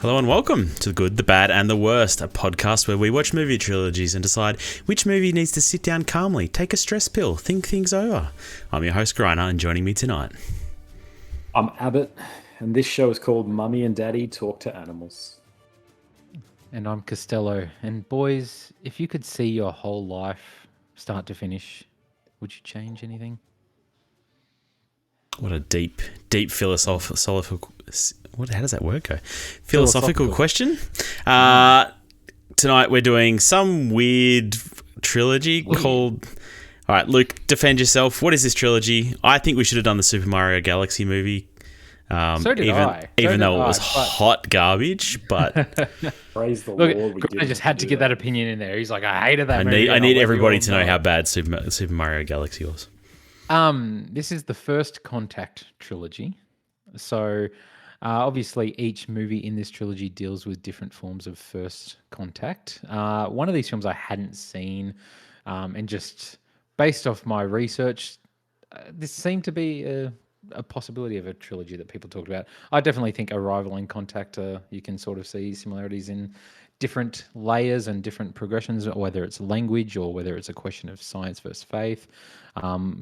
Hello and welcome to The Good, The Bad and The Worst, a podcast where we watch movie trilogies and decide which movie needs to sit down calmly, take a stress pill, think things over. I'm your host, Griner, and joining me tonight. I'm Abbott, and this show is called Mummy and Daddy Talk to Animals. And I'm Costello. And boys, if you could see your whole life start to finish, would you change anything? What a deep philosophical... How does that word go? Philosophical question. Tonight we're doing some weird trilogy called... All right, Luke, defend yourself. What is this trilogy? I think we should have done the Super Mario Galaxy movie. So did I. Even though it was hot garbage, but... Praise the Look, Lord. I just had to get that opinion in there. He's like, I hated that movie. I need everybody to know how bad Super Mario Galaxy was. This is the First Contact trilogy. So... obviously, each movie in this trilogy deals with different forms of first contact. One of these films I hadn't seen, and just based off my research, this seemed to be a possibility of a trilogy that people talked about. I definitely think Arrival and Contact, you can sort of see similarities in different layers and different progressions, whether it's language or whether it's a question of science versus faith.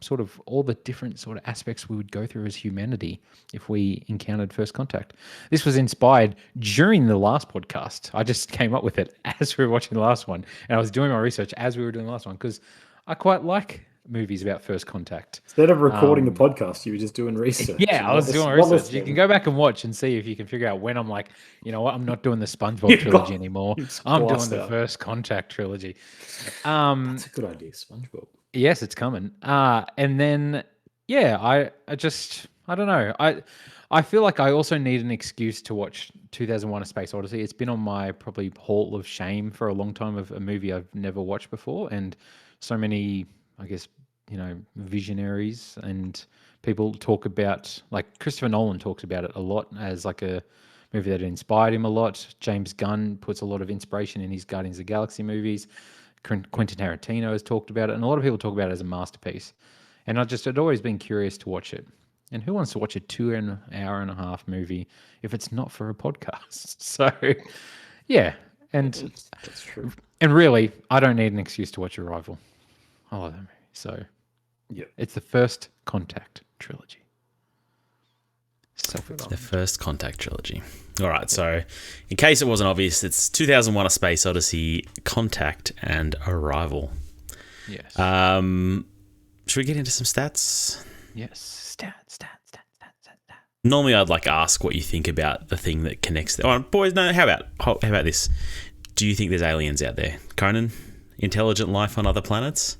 Sort of all the different sort of aspects we would go through as humanity if we encountered first contact. This was inspired during the last podcast. I just came up with it as we were watching the last one, and I was doing my research as we were doing the last one because I quite like movies about first contact. Instead of recording the podcast, you were just doing research. Yeah, I was doing research. You can go back and watch and see if you can figure out when I'm like, you know what, I'm not doing the SpongeBob trilogy anymore. I'm doing the First Contact trilogy. That's a good idea, SpongeBob. Yes, it's coming. And then, yeah, I don't know. I feel like I also need an excuse to watch 2001: A Space Odyssey. It's been on my probably hall of shame for a long time of a movie I've never watched before, and so many, I guess, visionaries and people talk about, like Christopher Nolan talks about it a lot as like a movie that inspired him a lot. James Gunn puts a lot of inspiration in his Guardians of the Galaxy movies. Quentin Tarantino has talked about it, and a lot of people talk about it as a masterpiece. And I'd always been curious to watch it. And who wants to watch a 2 hour and a half movie if it's not for a podcast? So, yeah. And that's true. And really, I don't need an excuse to watch Arrival. I love that movie. So, yeah, it's the First Contact trilogy. The First Contact trilogy. All right, so in case it wasn't obvious, it's 2001: A Space Odyssey, Contact, and Arrival. Yes. Should we get into some stats? Yes. Stats. Normally, I'd like ask what you think about the thing that connects. Oh, boys, no. How about this? Do you think there's aliens out there, Conan? Intelligent life on other planets?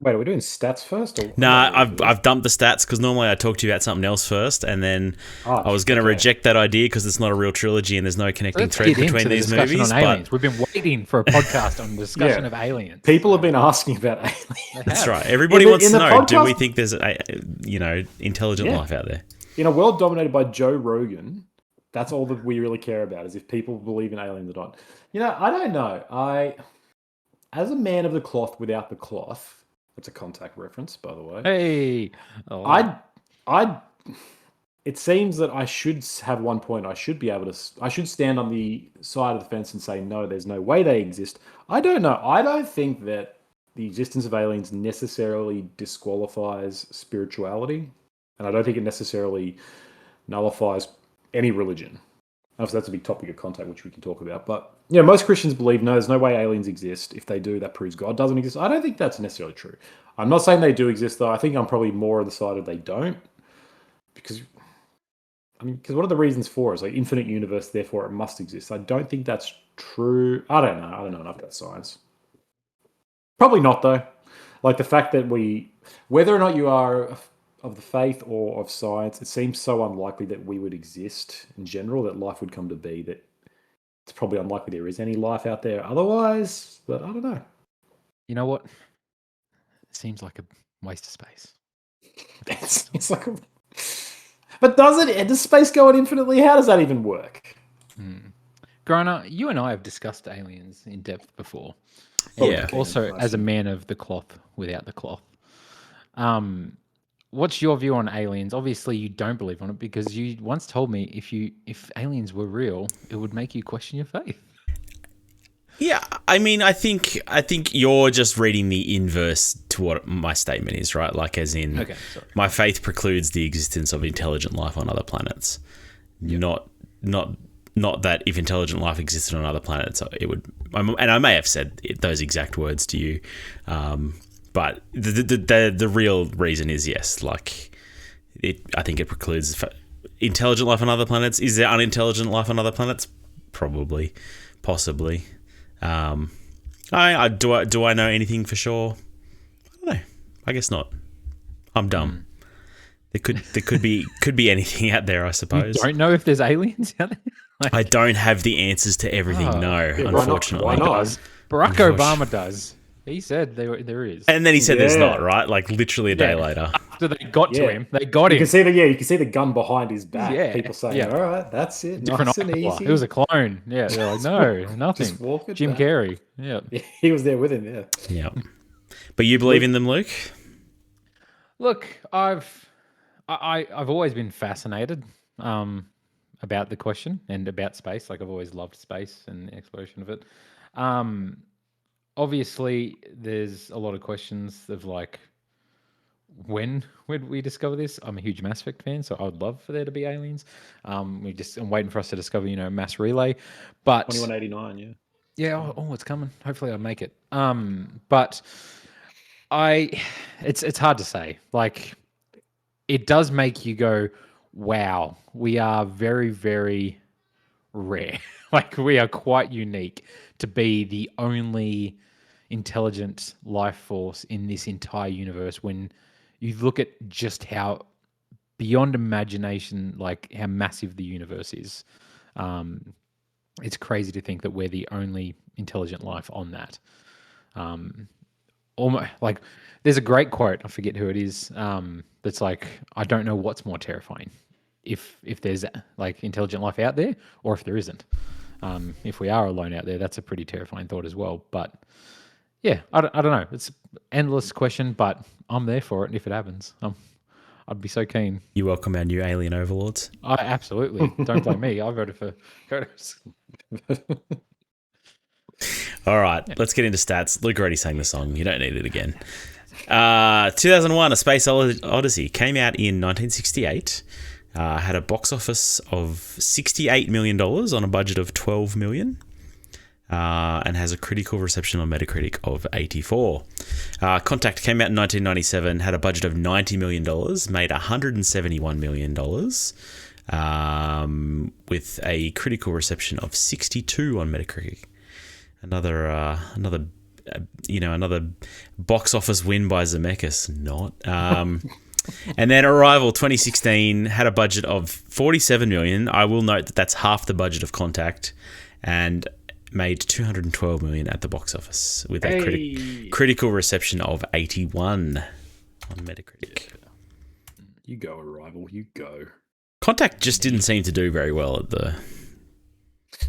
Wait, are we doing stats first? Nah, I've dumped the stats because normally I talk to you about something else first, and then I was going to reject that idea because it's not a real trilogy and there's no connecting thread between these movies. But we've been waiting for a podcast on the discussion of aliens. People have been asking about aliens. That's right. Everybody wants to know: podcast, do we think there's intelligent life out there? In a world dominated by Joe Rogan, that's all that we really care about, is if people believe in aliens or not. I don't know. As a man of the cloth without the cloth. That's a Contact reference, by the way. Hey, it seems that I should have one point. I should stand on the side of the fence and say, no, there's no way they exist. I don't know. I don't think that the existence of aliens necessarily disqualifies spirituality. And I don't think it necessarily nullifies any religion. Obviously, that's a big topic of Contact, which we can talk about. But most Christians believe, no, there's no way aliens exist. If they do, that proves God doesn't exist. I don't think that's necessarily true. I'm not saying they do exist, though. I think I'm probably more on the side of they don't. Because what are the reasons for it? It's like infinite universe, therefore it must exist. I don't think that's true. I don't know. I don't know enough about science. Probably not, though. Like the fact that whether or not you are of the faith or of science, it seems so unlikely that we would exist in general, that life would come to be, that it's probably unlikely there is any life out there otherwise, but I don't know. You know what? It seems like a waste of space. It's like But does space go on infinitely? How does that even work? Griner, you and I have discussed aliens in depth before. Yeah. Also, as a man of the cloth without the cloth. what's your view on aliens? Obviously, you don't believe on it because you once told me if aliens were real, it would make you question your faith. Yeah, I mean, I think you're just reading the inverse to what my statement is, right? Like, as in, Okay, sorry. my faith precludes the existence of intelligent life on other planets. Not that if intelligent life existed on other planets, it would. And I may have said those exact words to you, but the real reason is yes. Like, I think it precludes intelligent life on other planets. Is there unintelligent life on other planets? Probably, possibly. Do I know anything for sure? I don't know. I guess not. I'm dumb. There could be anything out there, I suppose. You don't know if there's aliens out there? Like, I don't have the answers to everything. Unfortunately. Why not? Barack Obama does. He said there is. And then he said there's not, right? Like literally a day later. After they got to him, they got him. You can see the gun behind his back. Yeah, People saying, "All right, that's it, different nice and eye colour. easy." It was a clone. Yeah, they're like, no, nothing. Just walk it Jim back. Carrey. Yeah. He was there with him. Yeah. Yeah. But you believe in them, Luke? Look, I've always been fascinated about the question and about space. Like, I've always loved space and the exploration of it. Obviously, there's a lot of questions of like, when would we discover this? I'm a huge Mass Effect fan, so I would love for there to be aliens. I'm waiting for us to discover, mass relay. But 2189, yeah. Yeah, it's coming. Hopefully I'll make it. But it's hard to say. Like, it does make you go, wow, we are very, very rare. Like, we are quite unique to be the only intelligent life force in this entire universe when you look at just how beyond imagination, like how massive the universe is. It's crazy to think that we're the only intelligent life on that. Almost like there's a great quote, I forget who it is, that's like, I don't know what's more terrifying, if there's like intelligent life out there or if there isn't. If we are alone out there, that's a pretty terrifying thought as well. But yeah, I don't know. It's an endless question, but I'm there for it if it happens. I'd be so keen. You welcome our new alien overlords? I absolutely. Don't blame me. I voted for Kodos. All right, let's get into stats. Luke already sang the song. You don't need it again. 2001, A Space Odyssey came out in 1968. Had a box office of $68 million on a budget of $12 million. And has a critical reception on Metacritic of 84. Contact came out in 1997, had a budget of $90 million, made $171 million, with a critical reception of 62 on Metacritic. Another box office win by Zemeckis. Not. And then Arrival 2016 had a budget of $47 million. I will note that that's half the budget of Contact, and made $212 million at the box office with a critical reception of 81 on Metacritic. Yeah. You go, Arrival. You go. Contact just didn't seem to do very well at the.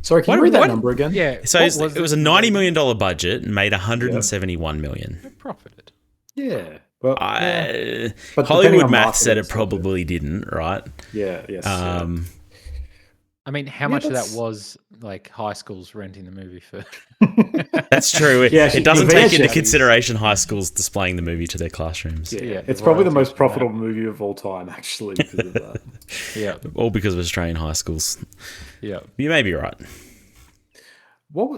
Sorry, can you read that number again? Yeah. So it was a $90 million budget and made $171 million. It profited. Yeah. Well, but Hollywood math said it probably didn't, right? Yeah. Yes. I mean, how much of that was like high schools renting the movie for? That's true. It doesn't take into consideration high schools displaying the movie to their classrooms. Yeah. It's probably the most profitable movie of all time, actually, because of that. Yeah. All because of Australian high schools. Yeah. You may be right.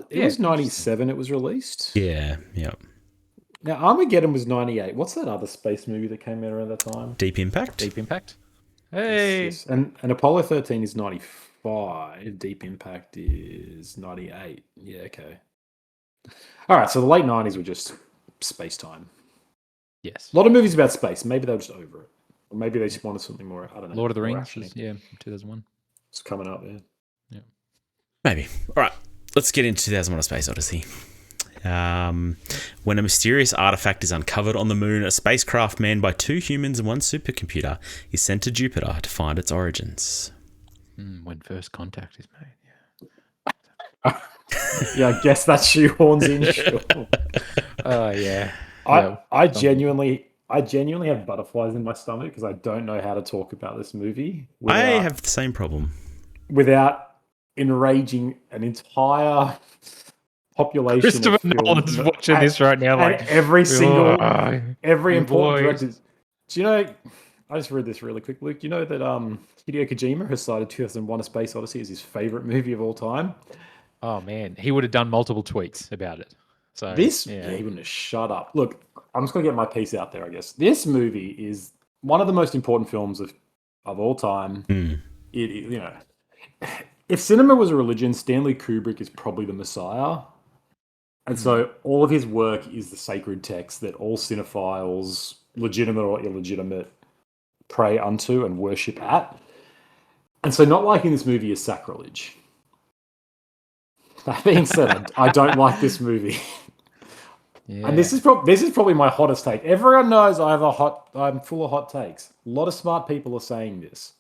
It was 97 it was released? Yeah. Now, Armageddon was 98. What's that other space movie that came out around that time? Deep Impact? Hey! Yes. And Apollo 13 is 95. Deep Impact is 98. Yeah, okay. All right, so the late 90s were just space time. Yes. A lot of movies about space. Maybe they were just over it. Or maybe they just wanted something more, I don't know. Lord of the Rings, actiony. 2001. It's coming up, yeah. Maybe. All right, let's get into 2001: A Space Odyssey. When a mysterious artifact is uncovered on the moon, a spacecraft manned by 2 humans and 1 supercomputer is sent to Jupiter to find its origins. When first contact is made, Yeah, I guess that shoehorns in. Sure. Oh, yeah. I genuinely I genuinely have butterflies in my stomach because I don't know how to talk about this movie I have the same problem. without enraging an entire population Christopher of film Nolan's watching this right now, and like every you important boys. director. Do you know? I just read this really quick, Luke. Do you know that Hideo Kojima has cited 2001: A Space Odyssey as his favorite movie of all time? Oh man, he would have done multiple tweets about it. So Yeah, he wouldn't have shut up. Look, I'm just gonna get my piece out there, I guess. This movie is one of the most important films of all time. You know, if cinema was a religion, Stanley Kubrick is probably the Messiah. And so all of his work is the sacred text that all cinephiles, legitimate or illegitimate, pray unto and worship at. And so not liking this movie is sacrilege. That being said, I don't like this movie. yeah. And this is probably my hottest take. Everyone knows I'm full of hot takes. A lot of smart people are saying this.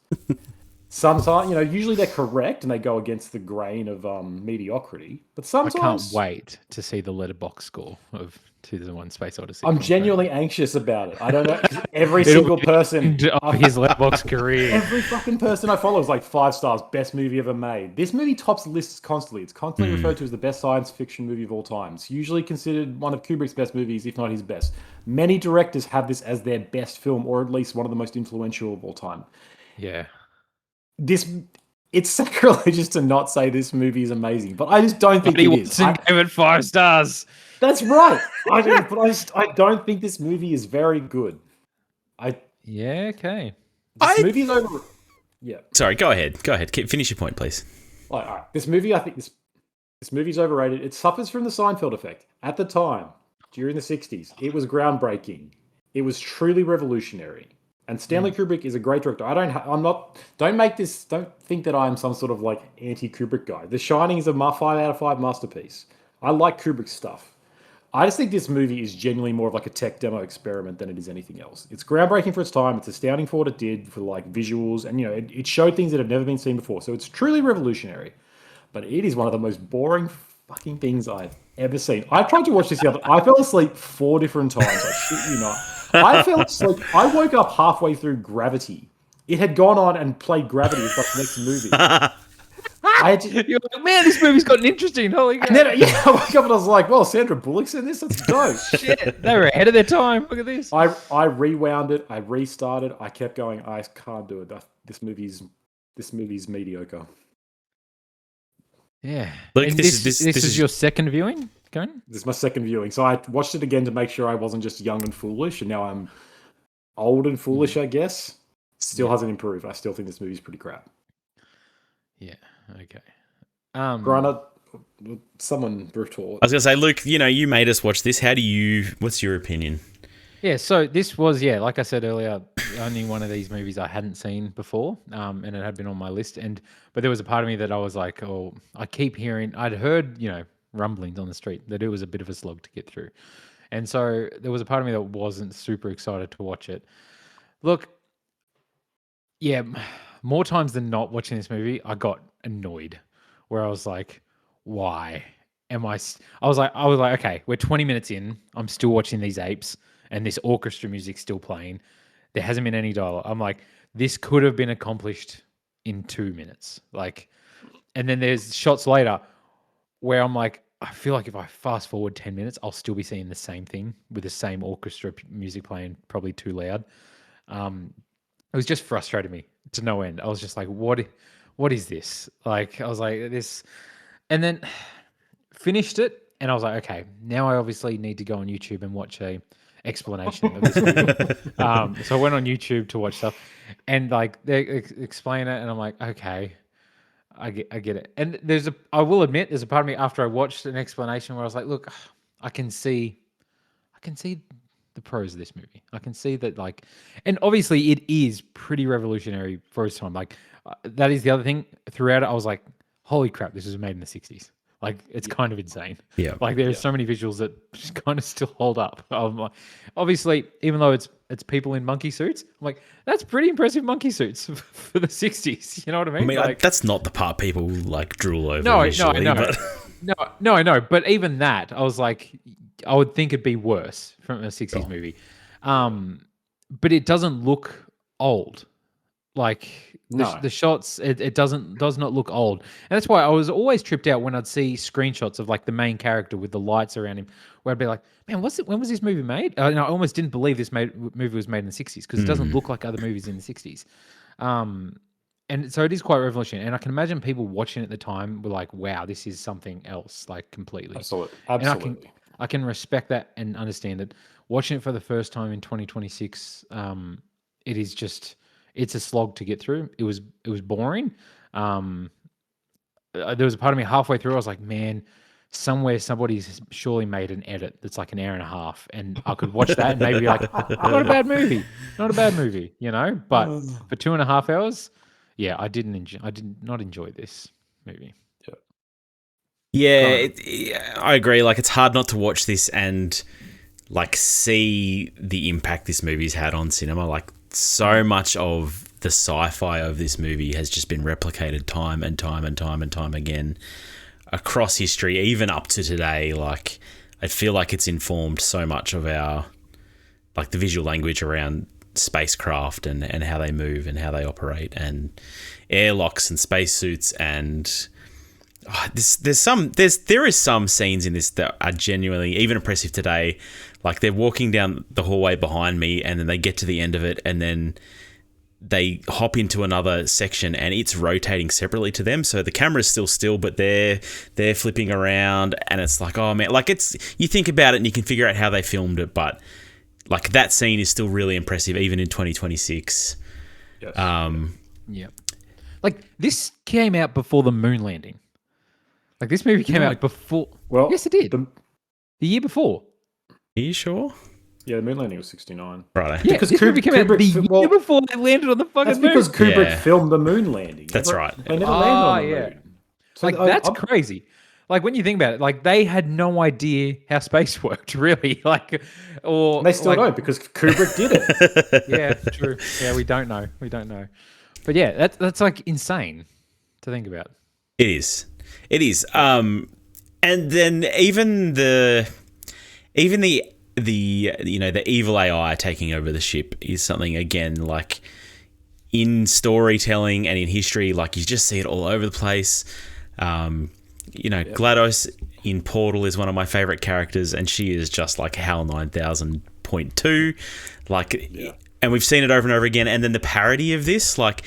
Sometimes, usually they're correct and they go against the grain of mediocrity. But I sometimes can't wait to see the letterbox score of 2001: Space Odyssey. I'm genuinely anxious about it. I don't know. Every single person of his letterbox career. Every fucking person I follow is like 5 stars, best movie ever made. This movie tops lists constantly. It's constantly referred to as the best science fiction movie of all time. It's usually considered one of Kubrick's best movies, if not his best. Many directors have this as their best film, or at least one of the most influential of all time. Yeah. It's sacrilegious to not say this movie is amazing, but I just don't think it is. Gave it 5 stars. That's right. I don't think this movie is very good. Yeah, okay. This movie is over. Yeah. Sorry, go ahead. Finish your point, please. All right. This movie, I think this movie's overrated. It suffers from the Seinfeld effect. At the time, during the 60s, it was groundbreaking. It was truly revolutionary. And Stanley Kubrick is a great director. Don't think that I'm some sort of like anti-Kubrick guy. The Shining is a 5 out of 5 masterpiece. I like Kubrick's stuff. I just think this movie is genuinely more of like a tech demo experiment than it is anything else. It's groundbreaking for its time. It's astounding for what it did for like visuals, and it showed things that have never been seen before. So it's truly revolutionary. But it is one of the most boring fucking things I've ever seen. I tried to watch this the other. I fell asleep 4 different times. I shit you not. I fell asleep. I woke up halfway through Gravity. It had gone on and played Gravity as like the next movie. You're like, man, this movie's gotten interesting. Holy crap. And then, I woke up and I was like, well, Sandra Bullock's in this. Let's go. Shit, they were ahead of their time. Look at this. I rewound it. I restarted. I kept going. I can't do it. This movie's mediocre. Yeah. Look, and this is your second viewing, Conan? This is my second viewing. So I watched it again to make sure I wasn't just young and foolish, and now I'm old and foolish, I guess. Still hasn't improved. I still think this movie's pretty crap. Yeah. Okay. Granted, someone brutal. I was going to say, Luke, you made us watch this. What's your opinion? Yeah, so this was, like I said earlier, only one of these movies I hadn't seen before, and it had been on my list. But there was a part of me that I was like, I keep hearing, I'd heard, rumblings on the street that it was a bit of a slog to get through. And so there was a part of me that wasn't super excited to watch it. Look, yeah, more times than not watching this movie, I got annoyed, where I was like, why am I was like, okay, we're 20 minutes in, I'm still watching these apes, and this orchestra music's still playing. There hasn't been any dialogue. I'm like, this could have been accomplished in 2 minutes. And then there's shots later where I'm like, I feel like if I fast forward 10 minutes, I'll still be seeing the same thing with the same orchestra music playing, probably too loud. It was just frustrating me to no end. I was just like, what is this? I was like, this, and then finished it, and I was like, okay, now I obviously need to go on YouTube and watch a explanation of this movie. So I went on YouTube to watch stuff, and they explain it, and I'm like, okay, I get it. And I will admit, there's a part of me after I watched an explanation where I was like, look, I can see the pros of this movie. I can see that, and obviously it is pretty revolutionary for its time. That is the other thing. Throughout it, I was like, holy crap, this was made in the 60s. It's kind of insane. Yeah. There's so many visuals that just kind of still hold up. Obviously, even though it's people in monkey suits, I'm like, that's pretty impressive monkey suits for the 60s. You know what I mean? I mean, that's not the part people drool over. No, initially, no. But... No, I know. But even that, I was like, I would think it'd be worse from a 60s movie. But it doesn't look old. Like No. the shots, it does not look old, and that's why I was always tripped out when I'd see screenshots of like the main character with the lights around him, where I'd be like, "Man, when was this movie made?" And I almost didn't believe this movie was made in the '60s because it doesn't look like other movies in the '60s. And so it is quite revolutionary, and I can imagine people watching it at the time were like, "Wow, this is something else, like completely." Absolutely. And I can respect that and understand it. Watching it for the first time in 2026, it is just. It's a slog to get through. It was boring. There was a part of me halfway through. I was like, man, somewhere somebody's surely made an edit that's like an hour and a half, and I could watch that and maybe be like, not a bad movie, you know. But for 2.5 hours, yeah, I did not enjoy this movie. Yeah, I agree. Like, it's hard not to watch this and like see the impact this movie's had on cinema. Like, so much of the sci-fi of this movie has just been replicated time and time and time and time again across history, even up to today. Like, I feel like it's informed so much of our, like, the visual language around spacecraft and how they move and how they operate, and airlocks and spacesuits. And there is some scenes in this that are genuinely even impressive today. Like, they're walking down the hallway behind me, and then they get to the end of it, and then they hop into another section, and it's rotating separately to them. So the camera's still, but they're flipping around, and it's like, oh man, like, it's, you think about it and you can figure out how they filmed it, but like, that scene is still really impressive even in 2026. Yes. Yeah. Like, this came out before the moon landing. Like, this movie came out before. Well, yes, it did. The year before. Are you sure? Yeah, the moon landing was 69. Right. Yeah, because this movie came out the year before they landed on the fucking moon. That's because Kubrick filmed the moon landing. That's right. They never landed on the moon. So like, that's crazy. Like, when you think about it, like, they had no idea how space worked, really. Like, or they still don't, because Kubrick did it. Yeah, true. Yeah, we don't know. But yeah, that's like insane to think about. It is. And then even the you know, the evil AI taking over the ship is something, again, like, in storytelling and in history, like, you just see it all over the place. You know, GLaDOS in Portal is one of my favorite characters, and she is just like HAL 9000.2. Like, and we've seen it over and over again. And then the parody of this, like,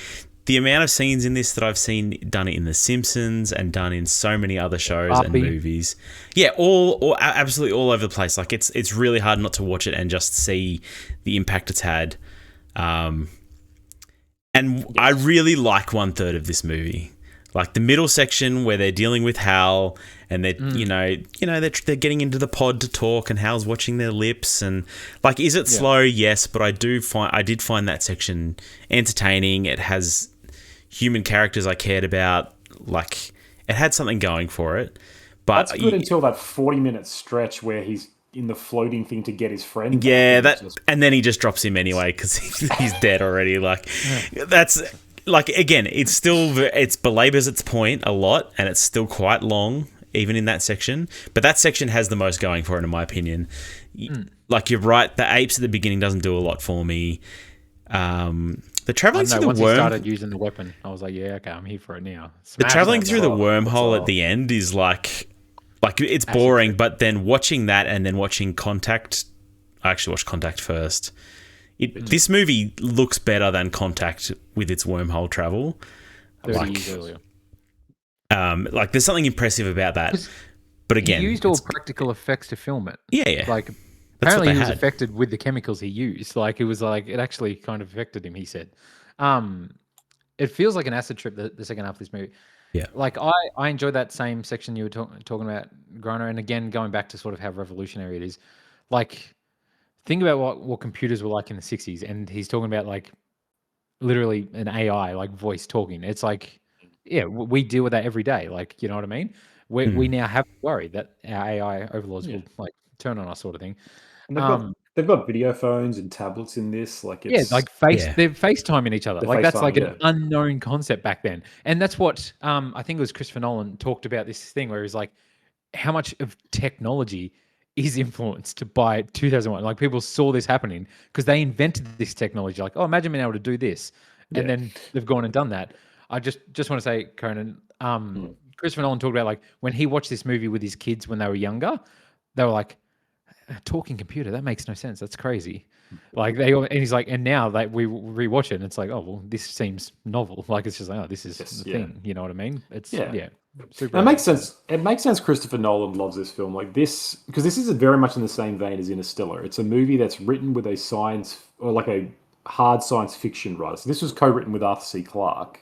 the amount of scenes in this that I've seen done in The Simpsons and done in so many other shows and movies. Yeah, all absolutely all over the place. Like, it's really hard not to watch it and just see the impact it's had. And I really like 1/3 of this movie. Like, the middle section where they're dealing with Hal, and they're they're getting into the pod to talk, and Hal's watching their lips, and like, is it slow? Yes, but I did find that section entertaining. It has human characters I cared about. Like, it had something going for it. But that's good until that 40-minute stretch where he's in the floating thing to get his friend. Yeah, and then he just drops him anyway because he's dead already. Like, that's. Like, again, it belabors its point a lot, and it's still quite long, even in that section. But that section has the most going for it, in my opinion. Like, you're right, the apes at the beginning doesn't do a lot for me. The traveling through the once he started using the weapon, I was like, yeah, okay, I'm here for it now. The traveling through the wormhole at the end is like it's boring. But then watching that and then watching Contact, I actually watched Contact first. This movie looks better than Contact with its wormhole travel. 30 years earlier. Like, there's something impressive about that. But again, he used all practical effects to film it. Yeah. Like, apparently he was affected with the chemicals he used. Like, it was like, it actually kind of affected him, he said. It feels like an acid trip, the second half of this movie. Yeah. Like, I enjoyed that same section you were talking about, Groner, and again, going back to sort of how revolutionary it is. Like, think about what computers were like in the 60s, and he's talking about, like, literally an AI, like, voice talking. It's like, yeah, we deal with that every day. Like, you know what I mean? We now have to worry that our AI overlords will, like, turn on us, sort of thing. And they've got video phones and tablets in this. Like, it's, like they're FaceTiming each other. Like, that's like an unknown concept back then. And that's what I think it was Christopher Nolan talked about this thing where he's like, how much of technology is influenced by 2001. Like people saw this happening because they invented this technology. Like, oh, imagine being able to do this, and Yeah. then they've gone and done that. I just want to say, Conan, Christopher Nolan talked about like when he watched this movie with his kids when they were younger, they were like, "A talking computer, that makes no sense. That's crazy." Like and he's like, and now like we rewatch it, and it's like, oh well, this seems novel. Like it's just like, oh, this is the thing. You know what I mean? It's super. It makes sense. It makes sense. Christopher Nolan loves this film, like this, because this is very much in the same vein as Interstellar. It's a movie that's written with a science or like a hard science fiction writer. So this was co-written with Arthur C. Clarke.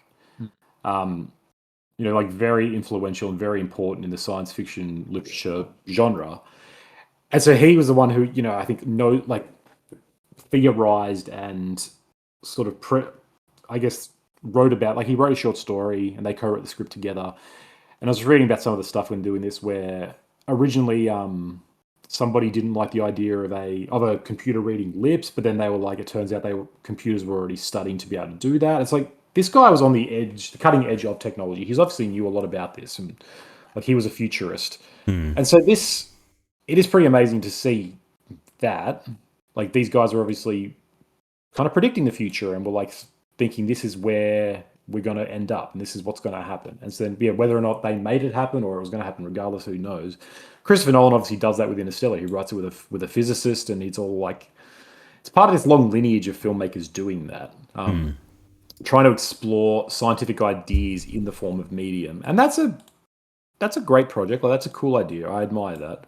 Like very influential and very important in the science fiction literature genre. And so he was the one who, I think, theorized and sort of, wrote about, like he wrote a short story and they co-wrote the script together. And I was reading about some of the stuff when doing this where originally somebody didn't like the idea of a computer reading lips, but then they were like, it turns out computers were already studying to be able to do that. It's like, this guy was on the cutting edge of technology. He's obviously knew a lot about this, and like he was a futurist. And so it is pretty amazing to see that. Like these guys are obviously kind of predicting the future and were like thinking this is where we're going to end up and this is what's going to happen. And so then, whether or not they made it happen or it was going to happen regardless, who knows? Christopher Nolan obviously does that with Interstellar. He writes it with a physicist, and it's all like, it's part of this long lineage of filmmakers doing that. Trying to explore scientific ideas in the form of medium. And that's a great project. Like that's a cool idea. I admire that.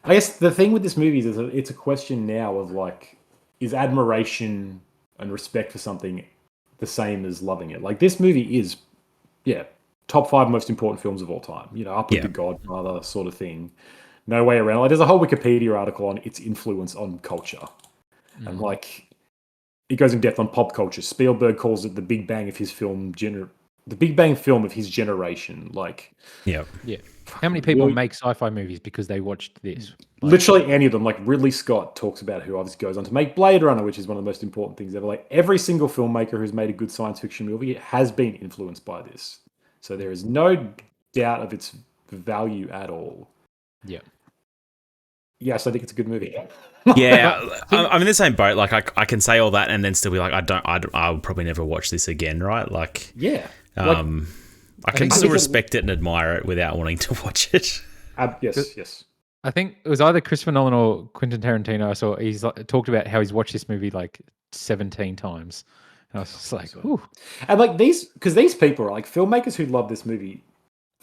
I guess the thing with this movie is it's a question now of like, is admiration and respect for something the same as loving it? Like this movie is, top 5 most important films of all time. Up with The Godfather sort of thing. No way around. Like there's a whole Wikipedia article on its influence on culture. And like, it goes in depth on pop culture. Spielberg calls it the Big Bang of his film, the Big Bang film of his generation. Like, yeah. How many people make sci-fi movies because they watched this? Like, literally any of them. Like Ridley Scott talks about, who obviously goes on to make Blade Runner, which is one of the most important things ever. Like every single filmmaker who's made a good science fiction movie has been influenced by this. So there is no doubt of its value at all. Yeah. Yes, I think it's a good movie. Yeah, I'm in the same boat. Like I can say all that and then still be like, I'll probably never watch this again, right? Like, yeah. I can still respect it and admire it without wanting to watch it. Yes. I think it was either Christopher Nolan or Quentin Tarantino. I saw he's talked about how he's watched this movie like 17 times. And I was just like, ooh. And like these people are like filmmakers who love this movie.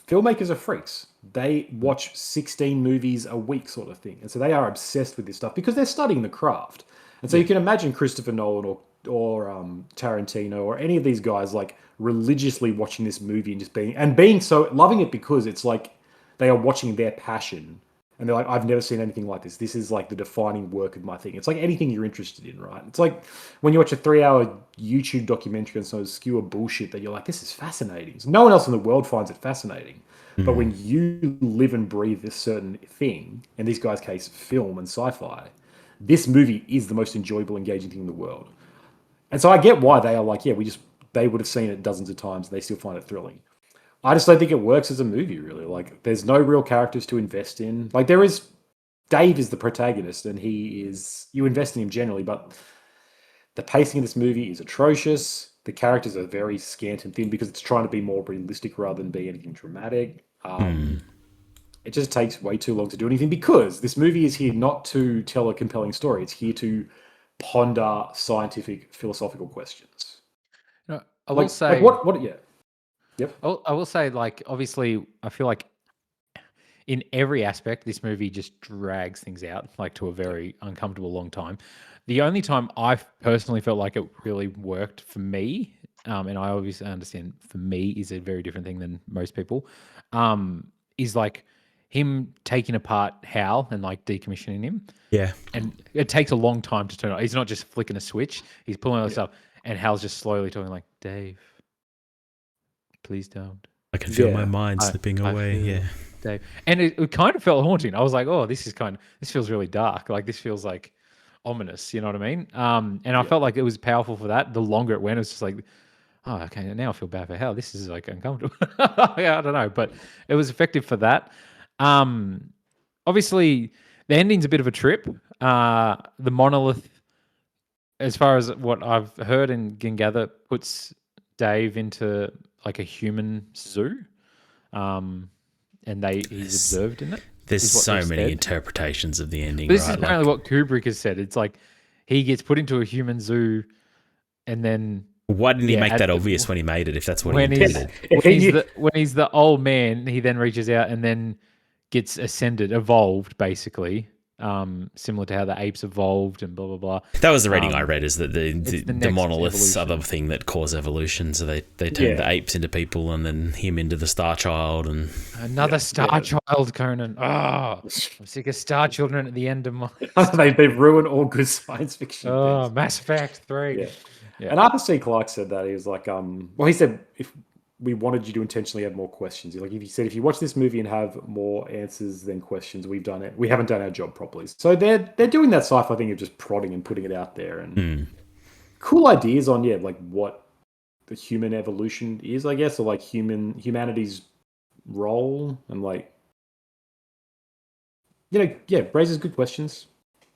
Filmmakers are freaks. They watch 16 movies a week sort of thing. And so they are obsessed with this stuff because they're studying the craft. And so you can imagine Christopher Nolan or Tarantino or any of these guys like religiously watching this movie and just being so loving it because it's like they are watching their passion. And they're like, I've never seen anything like this. This is like the defining work of my thing. It's like anything you're interested in, right? It's like when you watch a 3-hour YouTube documentary on some obscure bullshit that you're like, this is fascinating. So no one else in the world finds it fascinating. But when you live and breathe this certain thing, in these guys' case, film and sci-fi, this movie is the most enjoyable, engaging thing in the world. And so I get why they are like, they would have seen it dozens of times and they still find it thrilling. I just don't think it works as a movie, really. Like, there's no real characters to invest in. Like, Dave is the protagonist, and you invest in him generally, but the pacing of this movie is atrocious. The characters are very scant and thin because it's trying to be more realistic rather than be anything dramatic. It just takes way too long to do anything because this movie is here not to tell a compelling story. It's here to ponder scientific, philosophical questions. No, I will say... Yep. I will say, like, obviously, I feel like in every aspect, this movie just drags things out, like, to a very uncomfortable long time. The only time I've personally felt like it really worked for me, and I obviously understand for me is a very different thing than most people, is like him taking apart Hal and like decommissioning him. Yeah. And it takes a long time to turn on. He's not just flicking a switch. He's pulling all this up. And Hal's just slowly talking like, Dave, please don't. I can feel my mind slipping away. Yeah. Dave. And it kind of felt haunting. I was like, oh, this feels really dark. Like this feels like ominous. You know what I mean? And I felt like it was powerful for that. The longer it went, it was just like, oh, okay, now I feel bad for Hal. This is like uncomfortable. I don't know, but it was effective for that. Obviously, The ending's a bit of a trip. The monolith, as far as what I've heard and can gather, puts Dave into like a human zoo, and he's observed in it. There's is what so they've many said. interpretations of the ending. This is right? apparently what Kubrick has said. It's like he gets put into a human zoo, and then Why didn't he make at that the- obvious when he made it? If that's what he when he's intended. when he's the old man, he then reaches out and then gets evolved, basically, similar to how the apes evolved and blah blah blah. That was the reading I read, is that the next monoliths are the evolution. thing that cause evolution. So they turned the apes into people, and then him into the Star Child, and Another Star Child, Conan. Oh, I'm sick of Star Children at the end of my. They've ruined all good science fiction. Oh, things. Mass Effect 3. Yeah. And Arthur C. Clarke said that. He was like, he said, if we wanted you to intentionally have more questions, like if you watch this movie and have more answers than questions, we haven't done our job properly. So they're doing that sci-fi thing of just prodding and putting it out there, and cool ideas on like what the human evolution is, I guess, or like humanity's role, and like, raises good questions,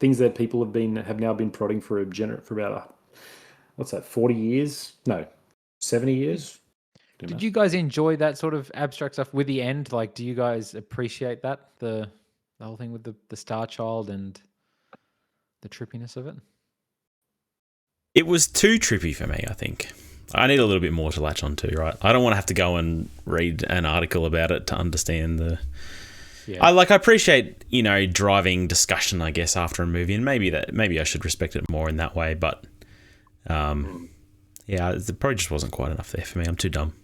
things that people have now been prodding for about 40 years? No, 70 years. Did you guys enjoy that sort of abstract stuff with the end? Like, do you guys appreciate that, the whole thing with the Star Child and the trippiness of it? it was too trippy for me, I think. I need a little bit more to latch onto, right? I don't want to have to go and read an article about it to understand the... Yeah. I appreciate, driving discussion, I guess, after a movie, and maybe I should respect it more in that way, but it probably just wasn't quite enough there for me. I'm too dumb.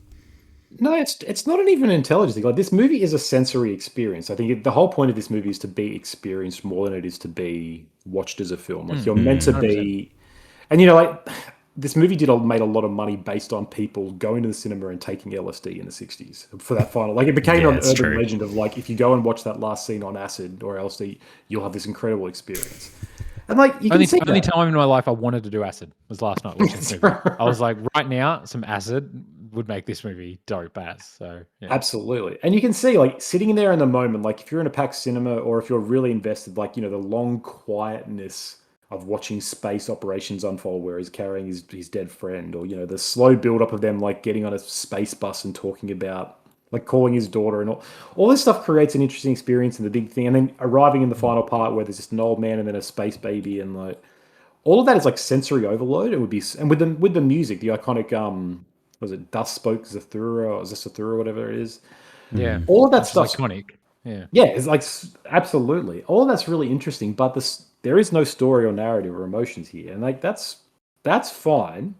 No, it's not even an intelligence thing. Like, this movie is a sensory experience. I think the whole point of this movie is to be experienced more than it is to be watched as a film. Like, you're meant to be, and this movie made a lot of money based on people going to the cinema and taking LSD in the 60s for that final. Like, it became an urban legend of, like, if you go and watch that last scene on acid or LSD, you'll have this incredible experience. And like, you can see only time in my life I wanted to do acid was last night watching this movie. I was like, right now, some acid would make this movie dope ass. So yeah. Absolutely. And you can see, like, sitting in there in the moment, like, if you're in a packed cinema or if you're really invested, like, the long quietness of watching space operations unfold where he's carrying his dead friend, or the slow build up of them like getting on a space bus and talking about, like, calling his daughter, and all this stuff creates an interesting experience, and the big thing, and then arriving in the final part where there's just an old man and then a space baby, and like all of that is like sensory overload. It would be, and with the music, the iconic was it Dust Spoke Zathura, or Zathura, whatever it is. Yeah, all of that stuff iconic. Yeah, it's like, absolutely, all of that's really interesting, but there is no story or narrative or emotions here, and like that's fine.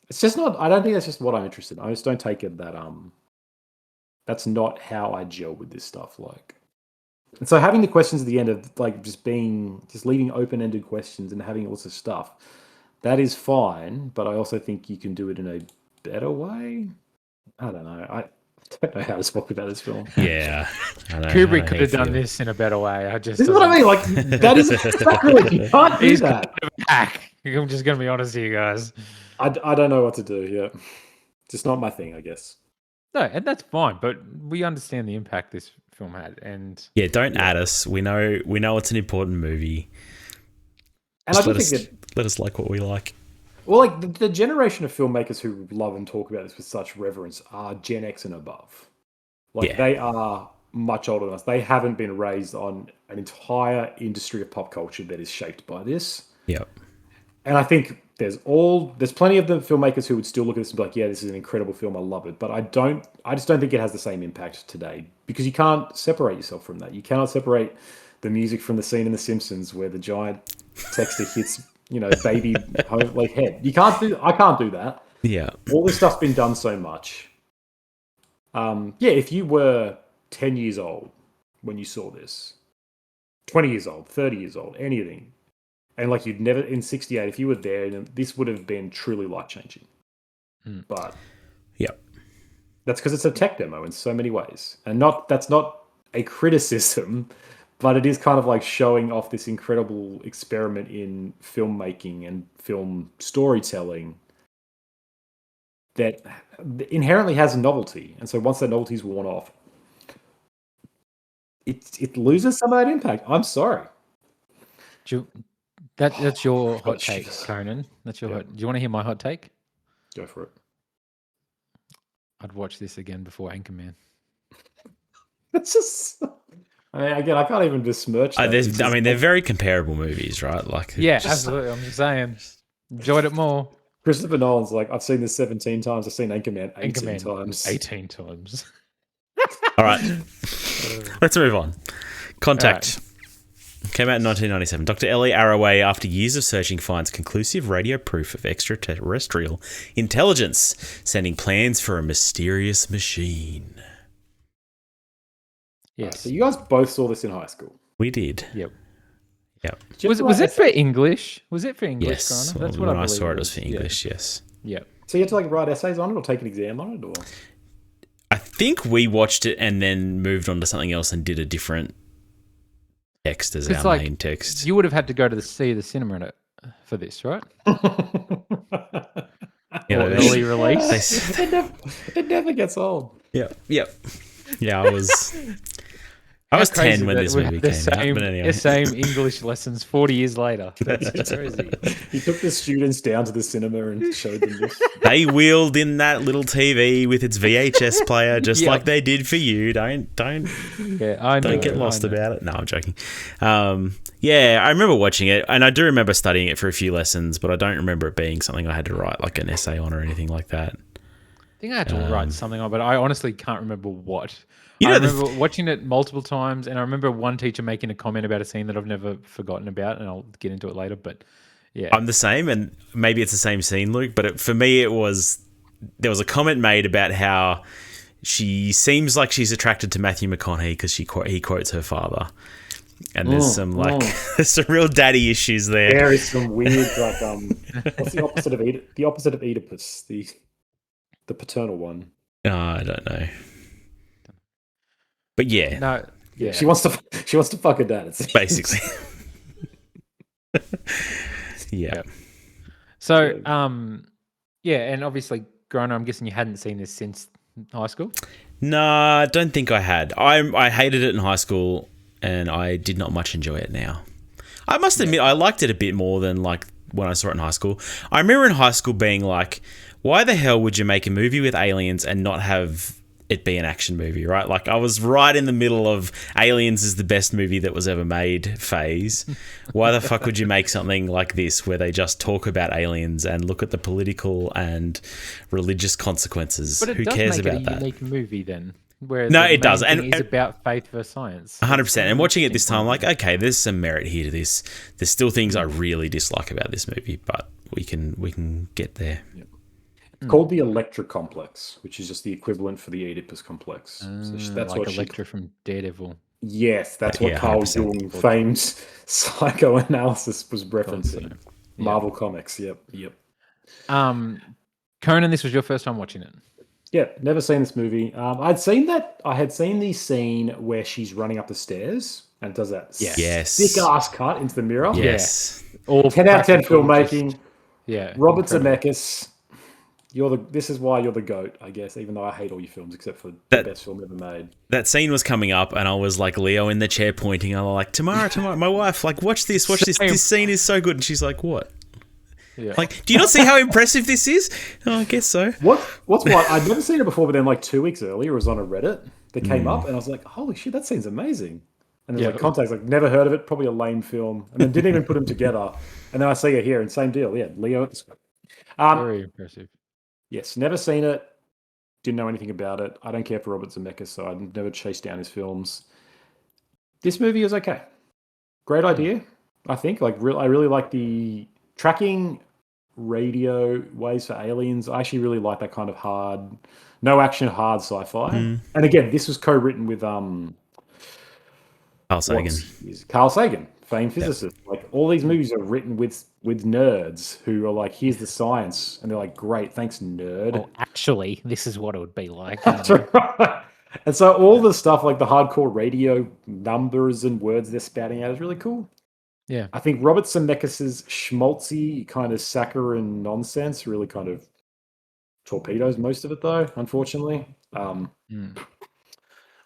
It's just not. I don't think that's just what I'm interested in. I just don't take it that that's not how I gel with this stuff. Like, and so having the questions at the end of like just leaving open-ended questions and having lots of stuff, that is fine. But I also think you can do it in a better way. I don't know. I don't know how to talk about this film. Yeah, Kubrick could have done this in a better way. This is what I mean. Like, that is sacrilege. You can't do that. Kind of a hack. I'm just gonna be honest with you guys. I don't know what to do. Yeah, just not my thing, I guess. No, and that's fine. But we understand the impact this film had, and don't add us. We know it's an important movie. And just I do think let us like what we like. Well, like the generation of filmmakers who love and talk about this with such reverence are Gen X and above. Like, they are much older than us. They haven't been raised on an entire industry of pop culture that is shaped by this. Yep. And I think there's plenty of the filmmakers who would still look at this and be like, yeah, this is an incredible film, I love it. But I just don't think it has the same impact today, because you can't separate yourself from that. You cannot separate the music from the scene in The Simpsons where the giant texter hits, baby like head. I can't do that. Yeah. All this stuff's been done so much. If you were 10 years old when you saw this, 20 years old, 30 years old, anything, and like you'd never, in 68, if you were there, this would have been truly life-changing. But that's because it's a tech demo in so many ways. And that's not a criticism, but it is kind of like showing off this incredible experiment in filmmaking and film storytelling that inherently has a novelty. And so once that novelty's worn off, it loses some of that impact. I'm sorry. That's your hot take, Jesus. Conan. That's your Yeah. hot. Do you want to hear my hot take? Go for it. I'd watch this again before Anchorman. It's just. I mean, again, I can't even besmirch that. They're very comparable movies, right? Like, Yeah, absolutely. I'm just saying, enjoyed it more. Christopher Nolan's like, I've seen this 17 times. I've seen Anchorman 18 times. 18 times. all right, let's move on. Contact. Came out in 1997. Dr. Ellie Arroway, after years of searching, finds conclusive radio proof of extraterrestrial intelligence, sending plans for a mysterious machine. Yes. So you guys both saw this in high school. We did. Yep. Yep. Was it for English? Was it for English? Yes. That's when what I saw it was for English. Yes. Yep. So you had to like write essays on it or take an exam on it, or? I think we watched it and then moved on to something else and did a different text as our main text. You would have had to go to see the cinema in it for this, right? Early release. It never gets old. Yep. Yeah, I was 10 when this movie came out. But anyway. The same English lessons 40 years later. That's crazy. He took the students down to the cinema and showed them this. They wheeled in that little TV with its VHS player, just like they did for you. Don't get lost about it. No, I'm joking. I remember watching it, and I do remember studying it for a few lessons, but I don't remember it being something I had to write like an essay on or anything like that. I think I had to write something on, but I honestly can't remember what. I remember watching it multiple times, and I remember one teacher making a comment about a scene that I've never forgotten about, and I'll get into it later. But yeah, I'm the same, and maybe it's the same scene, Luke. But for me, there was a comment made about how she seems like she's attracted to Matthew McConaughey because he quotes her father, and there's some there's some real daddy issues there. There is some weird what's the opposite of the opposite of Oedipus, the paternal one. I don't know. But yeah, no, yeah, she wants to fuck her dad. It's basically. Yeah. So, and obviously, growing up, I'm guessing you hadn't seen this since high school. No, I don't think I had. I hated it in high school, and I did not much enjoy it now. I must admit, I liked it a bit more than like when I saw it in high school. I remember in high school being like, why the hell would you make a movie with aliens and not have it be an action movie, right? Like I was right in the middle of Aliens is the best movie that was ever made phase. Why the fuck would you make something like this where they just talk about aliens and look at the political and religious consequences? But who cares about that? It does make it a unique movie then. Where no, it does. And it's about faith versus science. 100%. And watching it this time, like, okay, there's some merit here to this. There's still things I really dislike about this movie, but we can get there. Yep. Called the Electra Complex, which is just the equivalent for the Oedipus Complex. So that's like what Electra from Daredevil. Yes, that's what Carl Jung famed psychoanalysis was referencing. Marvel Comics. Yep. Conan, this was your first time watching it. Yeah, never seen this movie. I had seen the scene where she's running up the stairs and does that sick ass cut into the mirror. Yes. All 10 out of 10 filmmaking. Yeah. Robert Zemeckis. This is why you're the GOAT, I guess, even though I hate all your films except for the best film ever made. That scene was coming up and I was like Leo in the chair pointing. I'm like, tomorrow, my wife, like, watch this. This scene is so good. And she's like, what? Yeah. Like, do you not see how impressive this is? Oh, I guess so. What's I'd never seen it before, but then like 2 weeks earlier, it was on a Reddit that came up, and I was like, holy shit, that scene's amazing. And there's like context, like never heard of it, probably a lame film, and then didn't even put them together. And then I see it here, and same deal, Leo at the script. Very impressive. Yes, never seen it, didn't know anything about it. I don't care for Robert Zemeckis, so I'd never chased down his films. This movie is okay. Great idea, I think. Like, I really like the tracking radio ways for aliens. I actually really like that kind of hard, no action, hard sci-fi. And again, this was co-written with Carl Sagan. Carl Sagan, famed physicist. Like all these movies are written with nerds who are like, here's the science, and they're like, great, thanks, nerd. Oh, actually, this is what it would be like. That's right. And so all the stuff like the hardcore radio numbers and words they're spouting out is really cool. Yeah. I think Robert Zemeckis' schmaltzy kind of saccharine nonsense really kind of torpedoes most of it, though, unfortunately.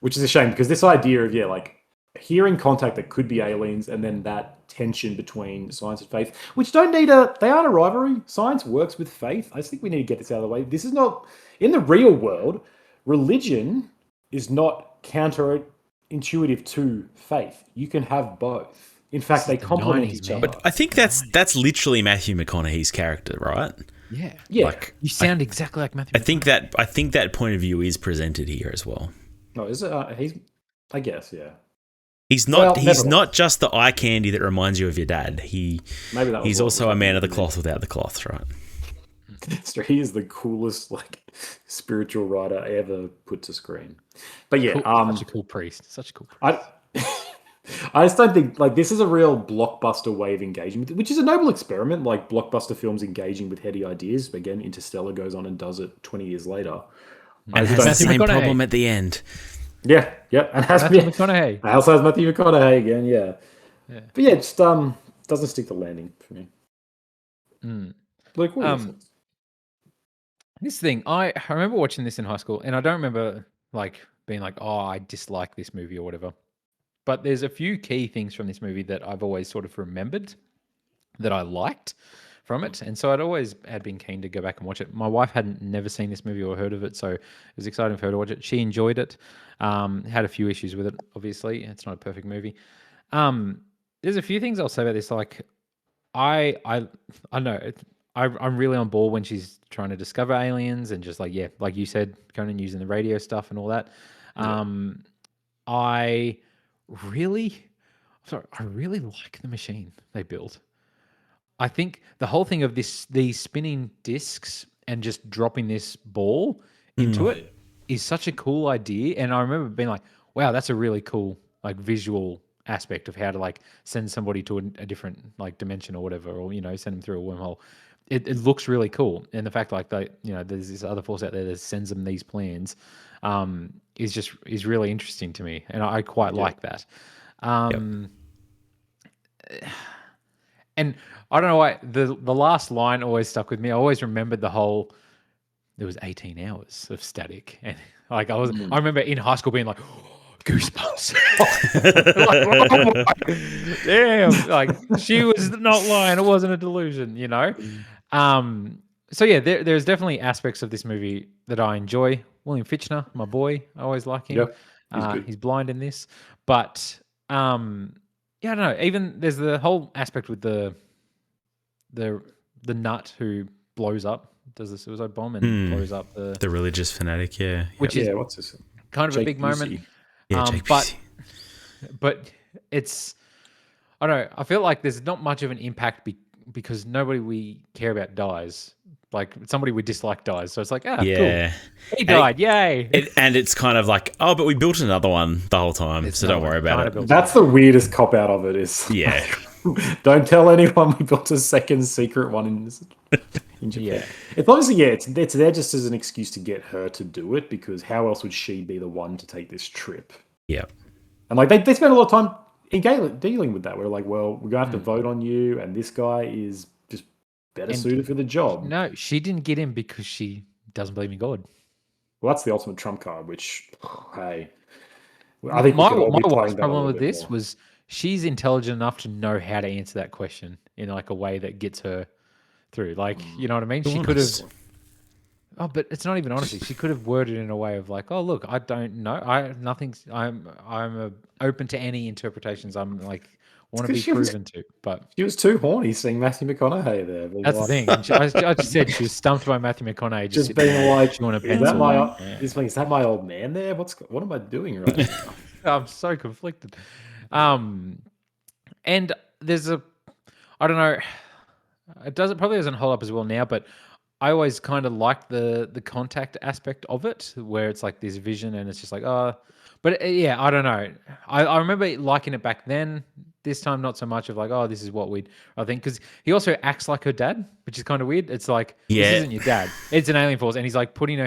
Which is a shame, because this idea of, like, hearing Contact that could be aliens, and then that tension between science and faith, which don't need they aren't a rivalry. Science works with faith. I just think we need to get this out of the way. This is not in the real world. Religion is not counterintuitive to faith. You can have both. In fact, they complement each other. But I think that's literally Matthew McConaughey's character, right? Yeah. Like, you sound exactly like Matthew. I think that point of view is presented here as well. No, is it? He's. I guess, yeah. He's not just the eye candy that reminds you of your dad. He's also a man of the cloth without the cloth, right? So he is the coolest spiritual writer ever put to screen. But yeah, such a cool priest. Such a cool priest. I just don't think this is a real blockbuster way of engaging with it, which is a noble experiment. Like blockbuster films engaging with heady ideas. Again, Interstellar goes on and does it 20 years later. And has the same problem at the end. Yeah, and has Matthew McConaughey. I also has Matthew McConaughey again, yeah. But yeah, just doesn't stick the landing for me. Luke, what are your thoughts? This thing, I remember watching this in high school, and I don't remember being like, oh, I dislike this movie or whatever. But there's a few key things from this movie that I've always sort of remembered that I liked from it, and so I'd always had been keen to go back and watch it. My wife hadn't never seen this movie or heard of it, so it was exciting for her to watch it. She enjoyed it. Had a few issues with it, obviously. It's not a perfect movie. There's a few things I'll say about this. Like, I know I'm really on board when she's trying to discover aliens and just like you said, Conan, using the radio stuff and all that. I really like the machine they built. I think the whole thing of these spinning discs and just dropping this ball into it is such a cool idea. And I remember being like, wow, that's a really cool visual aspect of how to send somebody to a different dimension or whatever, or send them through a wormhole. It looks really cool. And the fact there's this other force out there that sends them these plans is really interesting to me. And I quite like that. And I don't know why the last line always stuck with me. I always remembered there was 18 hours of static, and I remember in high school being like, goosebumps. Damn, she was not lying. It wasn't a delusion, So yeah, there's definitely aspects of this movie that I enjoy. William Fichtner, my boy, I always like him. He's blind in this, but I don't know. Even there's the whole aspect with the nut who blows up, does the suicide bomb and blows up the religious fanatic, which is what's this? Kind of Jake a big moment. But it's I don't know. I feel like there's not much of an impact because nobody we care about dies. Like somebody we dislike dies, so it's like, cool. He died, yay! And it's kind of like, oh, but we built another one the whole time, so don't worry about it. That's the weirdest cop out of it. Is don't tell anyone we built a second secret one in Japan. Yeah, it's obviously it's there just as an excuse to get her to do it, because how else would she be the one to take this trip? Yeah, and they spend a lot of time dealing with that. We're like, well, we're gonna have to vote on you, and this guy is better suited for the job. No, she didn't get him because she doesn't believe in God. Well, that's the ultimate trump card, which, hey, I think my wife's problem with this was she's intelligent enough to know how to answer that question in a way that gets her through. You know what I mean? She could have. Oh, but it's not even honesty. She could have worded it in a way of oh, look, I don't know. I'm open to any interpretations. I'm want to be proven to, but she was too horny seeing Matthew McConaughey there. That's the thing. I just said she was stumped by Matthew McConaughey. Just being like, is that my old man there? What am I doing right now? I'm so conflicted. And there's I don't know. It probably doesn't hold up as well now, but I always kind of liked the contact aspect of it, where it's this vision, and it's just but I don't know. I remember liking it back then. This time, not so much of this is what I think, because he also acts like her dad, which is kind of weird. It's this isn't your dad. It's an alien force, and he's putting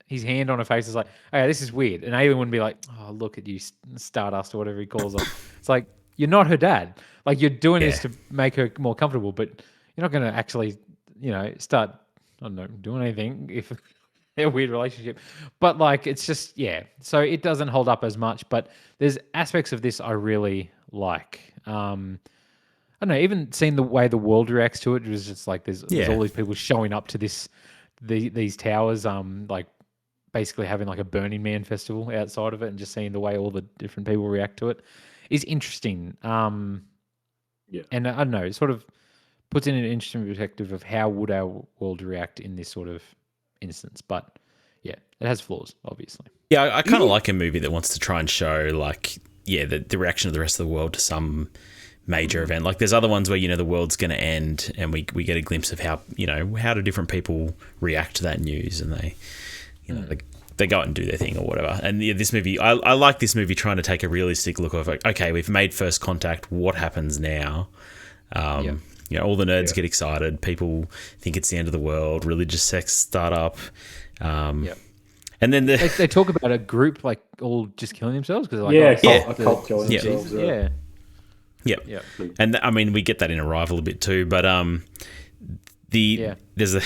his hand on her face. It's oh, this is weird. An alien wouldn't be oh, look at you, Stardust, or whatever he calls her. It's you're not her dad. You're doing this to make her more comfortable, but you're not going to actually, start, I don't know, doing anything if their weird relationship. But like, it's just so it doesn't hold up as much. But there's aspects of this I really like. I don't know, even seeing the way the world reacts to it was just like there's all these people showing up to these towers, like basically having like a Burning Man festival outside of it, and just seeing the way all the different people react to it is interesting. And I don't know, it sort of puts in an interesting perspective of how would our world react in this sort of instance. But yeah, it has flaws, obviously. Yeah, I kind of like a movie that wants to try and show like the reaction of the rest of the world to some major event. Like there's other ones where the world's going to end and we get a glimpse of how how do different people react to that news, and they they go out and do their thing or whatever. And this movie, I like this movie trying to take a realistic look of like, okay, we've made first contact, what happens now? All the nerds get excited, people think it's the end of the world, religious sects start up, and then they talk about a group like all just killing themselves because a cult killing themselves. Yep. And I mean, we get that in Arrival a bit too, but there's a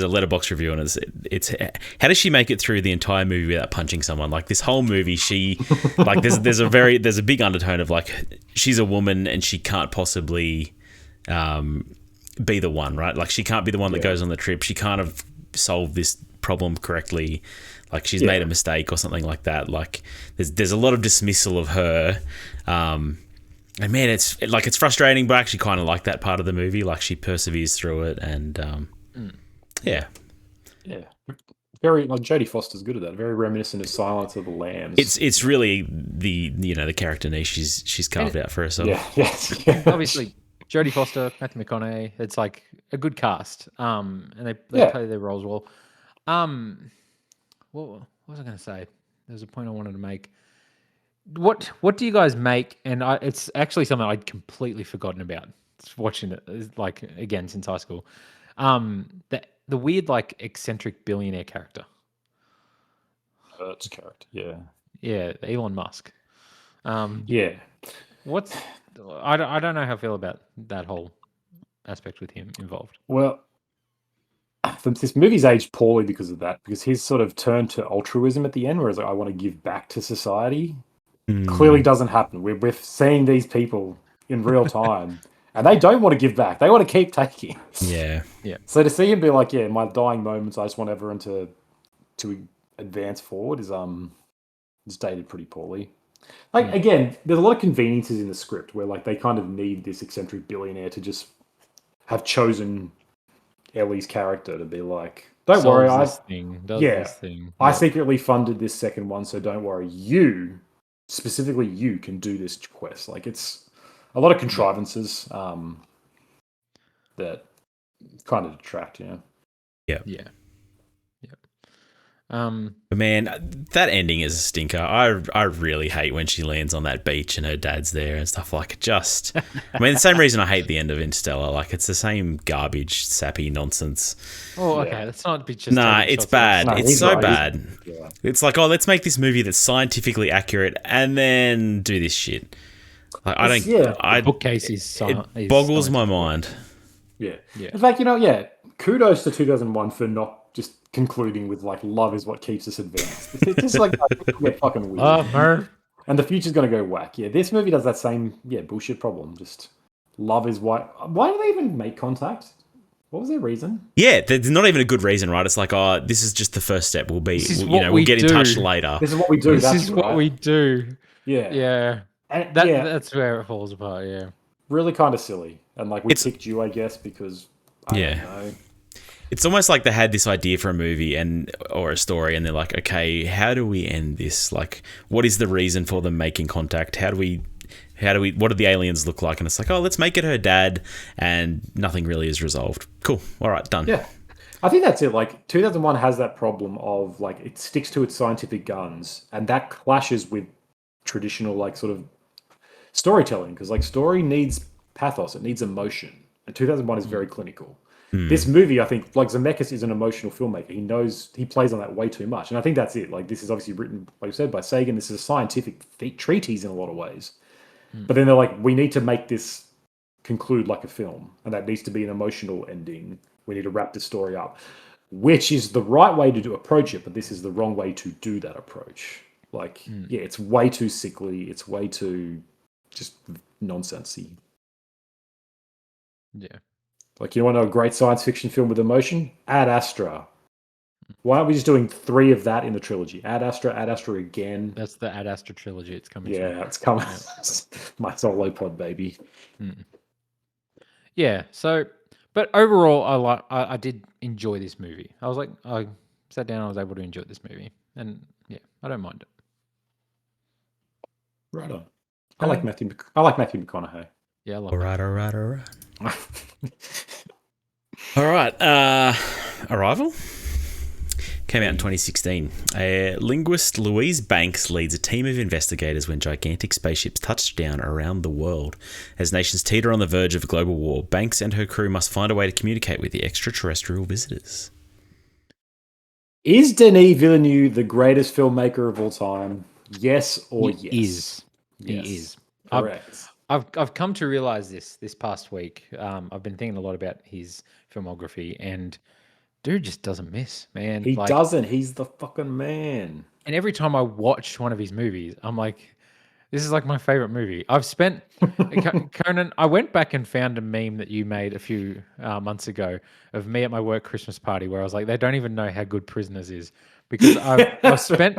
Letterboxd review, and it's how does she make it through the entire movie without punching someone? Like this whole movie, she like there's a big undertone of like she's a woman and she can't possibly be the one, right? Like she can't be the one that goes on the trip. She can't have solved this problem correctly. Like she's made a mistake or something like that. Like there's a lot of dismissal of her. And man, it's frustrating, but I actually kind of like that part of the movie. Like she perseveres through it, and very like Jodie Foster's good at that. Very reminiscent of Silence of the Lambs. It's really the character niche she's carved out for herself. Obviously, Jodie Foster, Matthew McConaughey. It's like a good cast. And they play their roles well. What was I going to say? There's a point I wanted to make. What do you guys make? And it's actually something I'd completely forgotten about. Watching it like again since high school. The weird like eccentric billionaire character. Hertz character, yeah, Elon Musk. What's I don't know how I feel about that whole aspect with him involved. Well, this movie's aged poorly because of that. Because his sort of turn to altruism at the end, whereas like, I want to give back to society. Clearly doesn't happen. We're seeing these people in real time, and they don't want to give back. They want to keep taking. Yeah. So to see him be like, in my dying moments, I just want everyone to advance forward is dated pretty poorly. Like again, there's a lot of conveniences in the script where like they kind of need this eccentric billionaire to just have chosen Ellie's character to be like, don't worry, this thing. I secretly funded this second one, so don't worry. Specifically, you can do this quest. Like it's a lot of contrivances that kind of detract, Yeah. But man, that ending is a stinker. I really hate when she lands on that beach and her dad's there and stuff like it. Just, I mean, the same reason I hate the end of Interstellar. Like it's the same garbage, sappy nonsense. Oh, okay. That's not just. Nah, it's bad. No, it's so bad. Yeah. It's like, let's make this movie that's scientifically accurate and then do this shit. Like, I don't. The bookcase is. It boggles my mind. Yeah. In fact, kudos to 2001 for not just concluding with like love is what keeps us advanced. It's just like we're fucking weird. And the future's gonna go whack. Yeah, this movie does that same bullshit problem. Just love is why do they even make contact? What was their reason? Yeah, there's not even a good reason, right? It's like, this is just the first step. We'll get in touch later. This is what we do. This is what we do. Yeah. And that's where it falls apart. Yeah. Really kind of silly, and like we picked you, I guess, because I don't know. It's almost like they had this idea for a movie or a story, and they're like, okay, how do we end this? Like, what is the reason for them making contact? What do the aliens look like? And it's like, let's make it her dad, and nothing really is resolved. Cool. All right, done. Yeah. I think that's it. Like 2001 has that problem of like it sticks to its scientific guns, and that clashes with traditional like sort of storytelling, because like story needs pathos, it needs emotion, and 2001 is very clinical. This movie, I think, like Zemeckis is an emotional filmmaker. He plays on that way too much, and I think that's it. Like this is obviously written, like you said, by Sagan. This is a scientific treatise in a lot of ways, but then they're like, we need to make this conclude like a film, and that needs to be an emotional ending. We need to wrap this story up. which is the right way to approach it, but this is the wrong way to do that approach. Like, yeah, it's way too sickly. It's way too just nonsensy. Yeah. Like, you want to know a great science fiction film with emotion? Ad Astra. Why aren't we just doing 3 of that in the trilogy? Ad Astra again. That's the Ad Astra trilogy. It's coming. Yeah, it's coming. My solo pod, baby. Yeah. So, but overall, I did enjoy this movie. I sat down. I was able to enjoy this movie, and yeah, I don't mind it. Right on. I like Matthew McConaughey. Yeah, I love All right. All right. Arrival came out in 2016. Linguist Louise Banks leads a team of investigators when gigantic spaceships touch down around the world. As nations teeter on the verge of global war, Banks and her crew must find a way to communicate with the extraterrestrial visitors. Is Denis Villeneuve the greatest filmmaker of all time? Yes or yes? He is. Correct. I've come to realize this past week. I've been thinking a lot about his filmography, and dude just doesn't miss, man. He doesn't. He's the fucking man. And every time I watch one of his movies, I'm like, this is like my favorite movie. I've spent Conan. I went back and found a meme that you made a few months ago of me at my work Christmas party, where I was like, they don't even know how good Prisoners is, because I've spent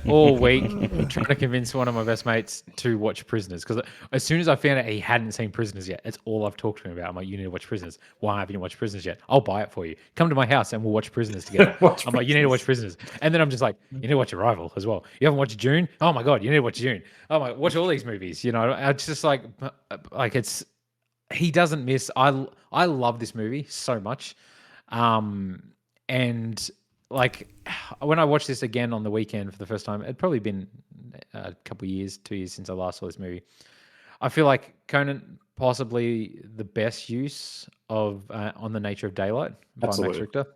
all week trying to convince one of my best mates to watch Prisoners, because as soon as I found out he hadn't seen Prisoners yet, it's all I've talked to him about. I'm like, you need to watch Prisoners. Why haven't you watched Prisoners yet? I'll buy it for you. Come to my house and we'll watch Prisoners together. I'm like, you need to watch Prisoners. And then I'm just like, you need to watch Arrival as well. You haven't watched June? Oh my God, you need to watch June. Oh my, watch all these movies. You know, it's just like it's, he doesn't miss. I love this movie so much. And like when I watched this again on the weekend for the first time, it'd probably been a couple of years, 2 years since I last saw this movie. I feel like Conan, possibly the best use of On the Nature of Daylight by Max Richter,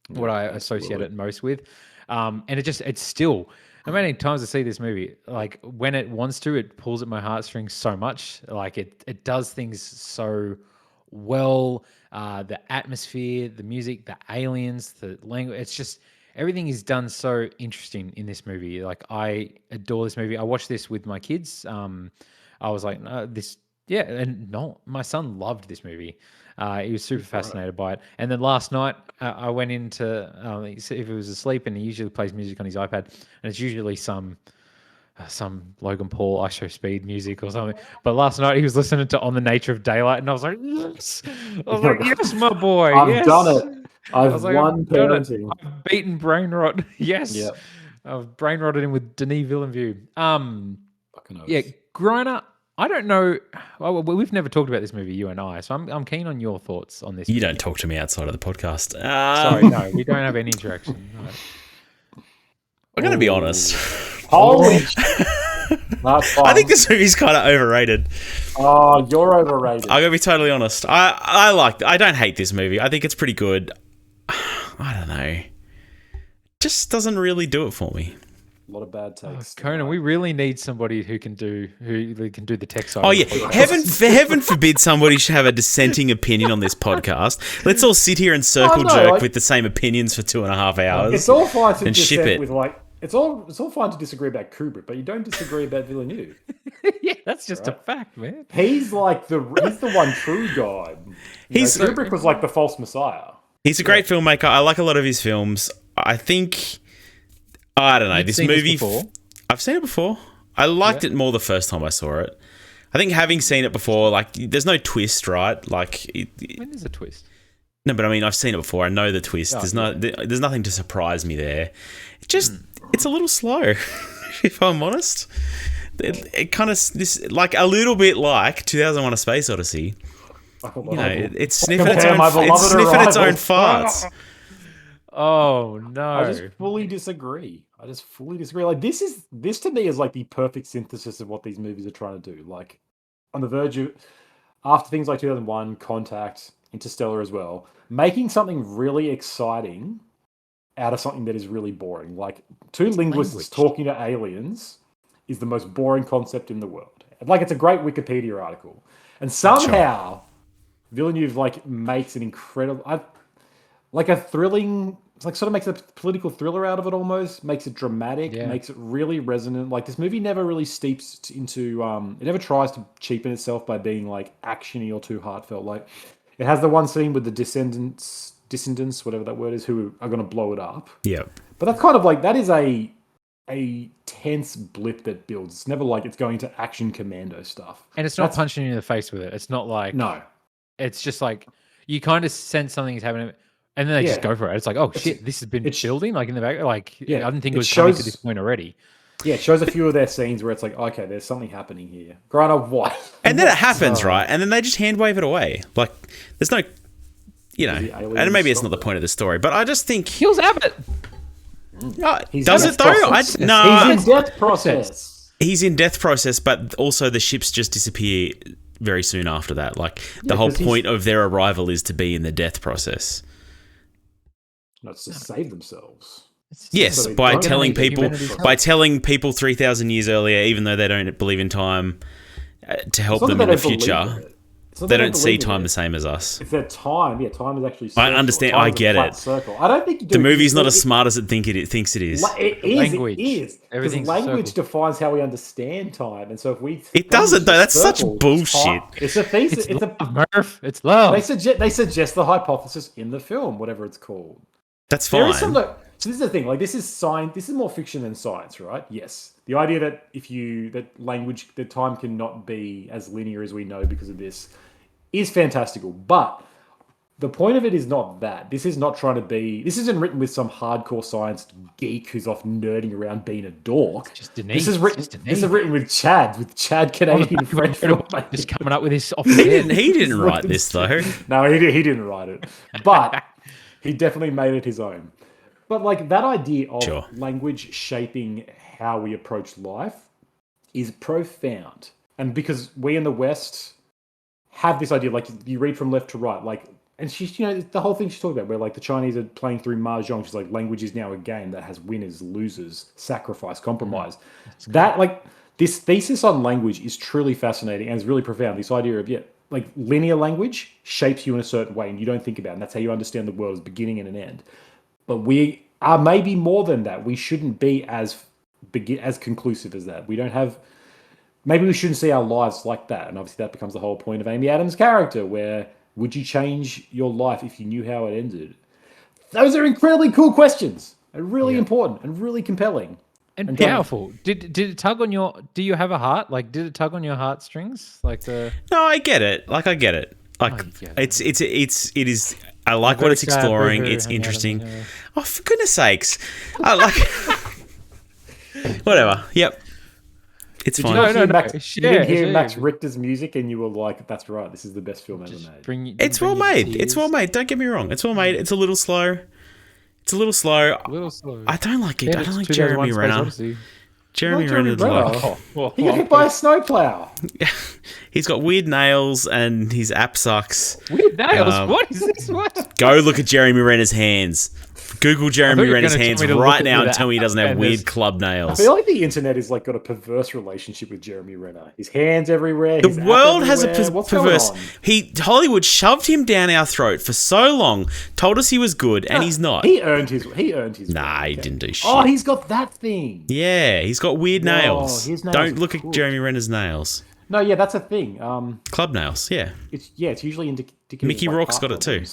what I associate it most with. And it's still, no matter how many times I see this movie, like when it wants to, it pulls at my heartstrings so much. Like it does things so well. The atmosphere, the music, the aliens, the language, it's just, everything is done so interesting in this movie. Like, I adore this movie. I watched this with my kids. I was like, my son loved this movie. He was super fascinated by it. And then last night, I went into, if he was asleep, and he usually plays music on his iPad, and it's usually some Logan Paul, I Show Speed music or something. But last night he was listening to On the Nature of Daylight, and I was like, yes. I was like, yes, my boy. I've done it. I've won parenting. I've beaten brain rot. Yes. Yep. I've brain rotted him with Denis Villeneuve. Fucking yeah, Griner, I don't know. Well, we've never talked about this movie, you and I, so I'm keen on your thoughts on this. You don't talk to me outside of the podcast. Sorry, no, we don't have any interaction. No. I'm going to be honest. Holy That's fine. I think this movie's kind of overrated. Oh, you're overrated. I'm going to be totally honest. I don't hate this movie. I think it's pretty good. I don't know. Just doesn't really do it for me. A lot of bad takes. Conan, we really need somebody who can do the tech side. Oh yeah, heaven forbid somebody should have a dissenting opinion on this podcast. Let's all sit here and circle jerk with the same opinions for 2.5 hours. It's all fine to ship it. With like it's all fine to disagree about Kubrick, but you don't disagree about Villeneuve. Yeah, that's just a fact, man. He's like the one true God. Kubrick was like the false messiah. He's a great filmmaker. I like a lot of his films. I think. I don't know. You've this seen movie. I've seen it before. I liked it more the first time I saw it. I think having seen it before, like, there's no twist, right? Like, when is a twist? No, but I mean, I've seen it before. I know the twist. There's nothing to surprise me there. It's a little slow, if I'm honest. It kind of like a little bit like 2001: A Space Odyssey. You know, it's sniffing its own farts. Oh no! I just fully disagree. Like this to me is like the perfect synthesis of what these movies are trying to do. Like on the verge of, after things like 2001, Contact, Interstellar as well, making something really exciting out of something that is really boring. Like two linguists talking to aliens is the most boring concept in the world. Like it's a great Wikipedia article, and somehow Villeneuve like makes an incredible. like a thrilling. It's like sort of makes a political thriller out of it almost. Makes it dramatic. Yeah. Makes it really resonant. Like this movie never really steeps into. It never tries to cheapen itself by being like actiony or too heartfelt. Like it has the one scene with the descendants, whatever that word is, who are going to blow it up. Yeah. But that's kind of like that is a tense blip that builds. It's never like it's going to action commando stuff. And it's not punching you in the face with it. It's not like no. It's just like you kind of sense something's happening, and then they just go for it. It's like, oh shit, this has been building like in the back. Like I didn't think it was coming to this point already. Yeah, it shows a few of their scenes where it's like, okay, there's something happening here. Granted, what? And then it happens, right? And then they just hand wave it away. Like there's no, and maybe it's not the point of the story, but I just think kills Abbott. Does it though? No, he's in death process. He's in death process, but also the ships just disappear very soon after that. Like the whole point of their arrival is to be in the death process. No, it's to save themselves. Yes, by telling people 3,000 years earlier, even though they don't believe in time, to help them in the future. They don't see time the same as us. If they're time is actually. I understand. I get it. Circle. I don't think the movie's not as smart as it thinks it is. It is. Language. It is. Because language defines how we understand time, and so if we. It doesn't though. That's such bullshit. It's a thesis. It's love. They suggest the hypothesis in the film, whatever it's called. That's fine. So this is the thing. Like this is science. This is more fiction than science, right? Yes. The idea that time cannot be as linear as we know because of this is fantastical. But the point of it is not that. This is not trying to be. This isn't written with some hardcore science geek who's off nerding around being a dork. This is written with Chad Canadian French filmmaker. Just coming up with this off He didn't write this though. No, he didn't write it. But he definitely made it his own. But like that idea of language shaping how we approach life is profound. And because we in the West have this idea, like you read from left to right, like, and she's, the whole thing she's talking about where like the Chinese are playing through mahjong. She's like, language is now a game that has winners, losers, sacrifice, compromise. That like this thesis on language is truly fascinating and is really profound. This idea of, like linear language shapes you in a certain way and you don't think about it. And that's how you understand the world as beginning and an end. But we are maybe more than that. We shouldn't be as conclusive as that. We don't have. Maybe we shouldn't see our lives like that. And obviously, that becomes the whole point of Amy Adams' character. Where would you change your life if you knew how it ended? Those are incredibly cool questions, and really important, and really compelling, and powerful. Did it tug on your? Do you have a heart? Like, did it tug on your heartstrings? Like the? No, I get it. Like I get it. Like it is. I like what it's exploring. It's interesting. Oh, for goodness sakes! I like. Whatever. Yep. It's fine. You didn't hear Max Richter's music, and you were like, "That's right. This is the best film ever made." It's well made. It's well made. Don't get me wrong. It's well made. It's a little slow. I don't like it. I don't like Jeremy Renner. Jeremy Renner's like... He got hit by a snowplow. He's got weird nails and his app sucks. Weird nails? What is this? What? Go look at Jeremy Renner's hands. Google Jeremy Renner's hands right now and tell me he doesn't have weird club nails. I feel like the internet is like got a perverse relationship with Jeremy Renner. His hands everywhere. The world has a perverse. Hollywood shoved him down our throat for so long, told us he was good, and he's not. He earned his. Nah, he didn't do shit. Oh, he's got that thing. Yeah, he's got weird nails. Don't look at Jeremy Renner's nails. No, yeah, that's a thing. Club nails. Yeah. It's usually indicative. Mickey Rourke's got it too.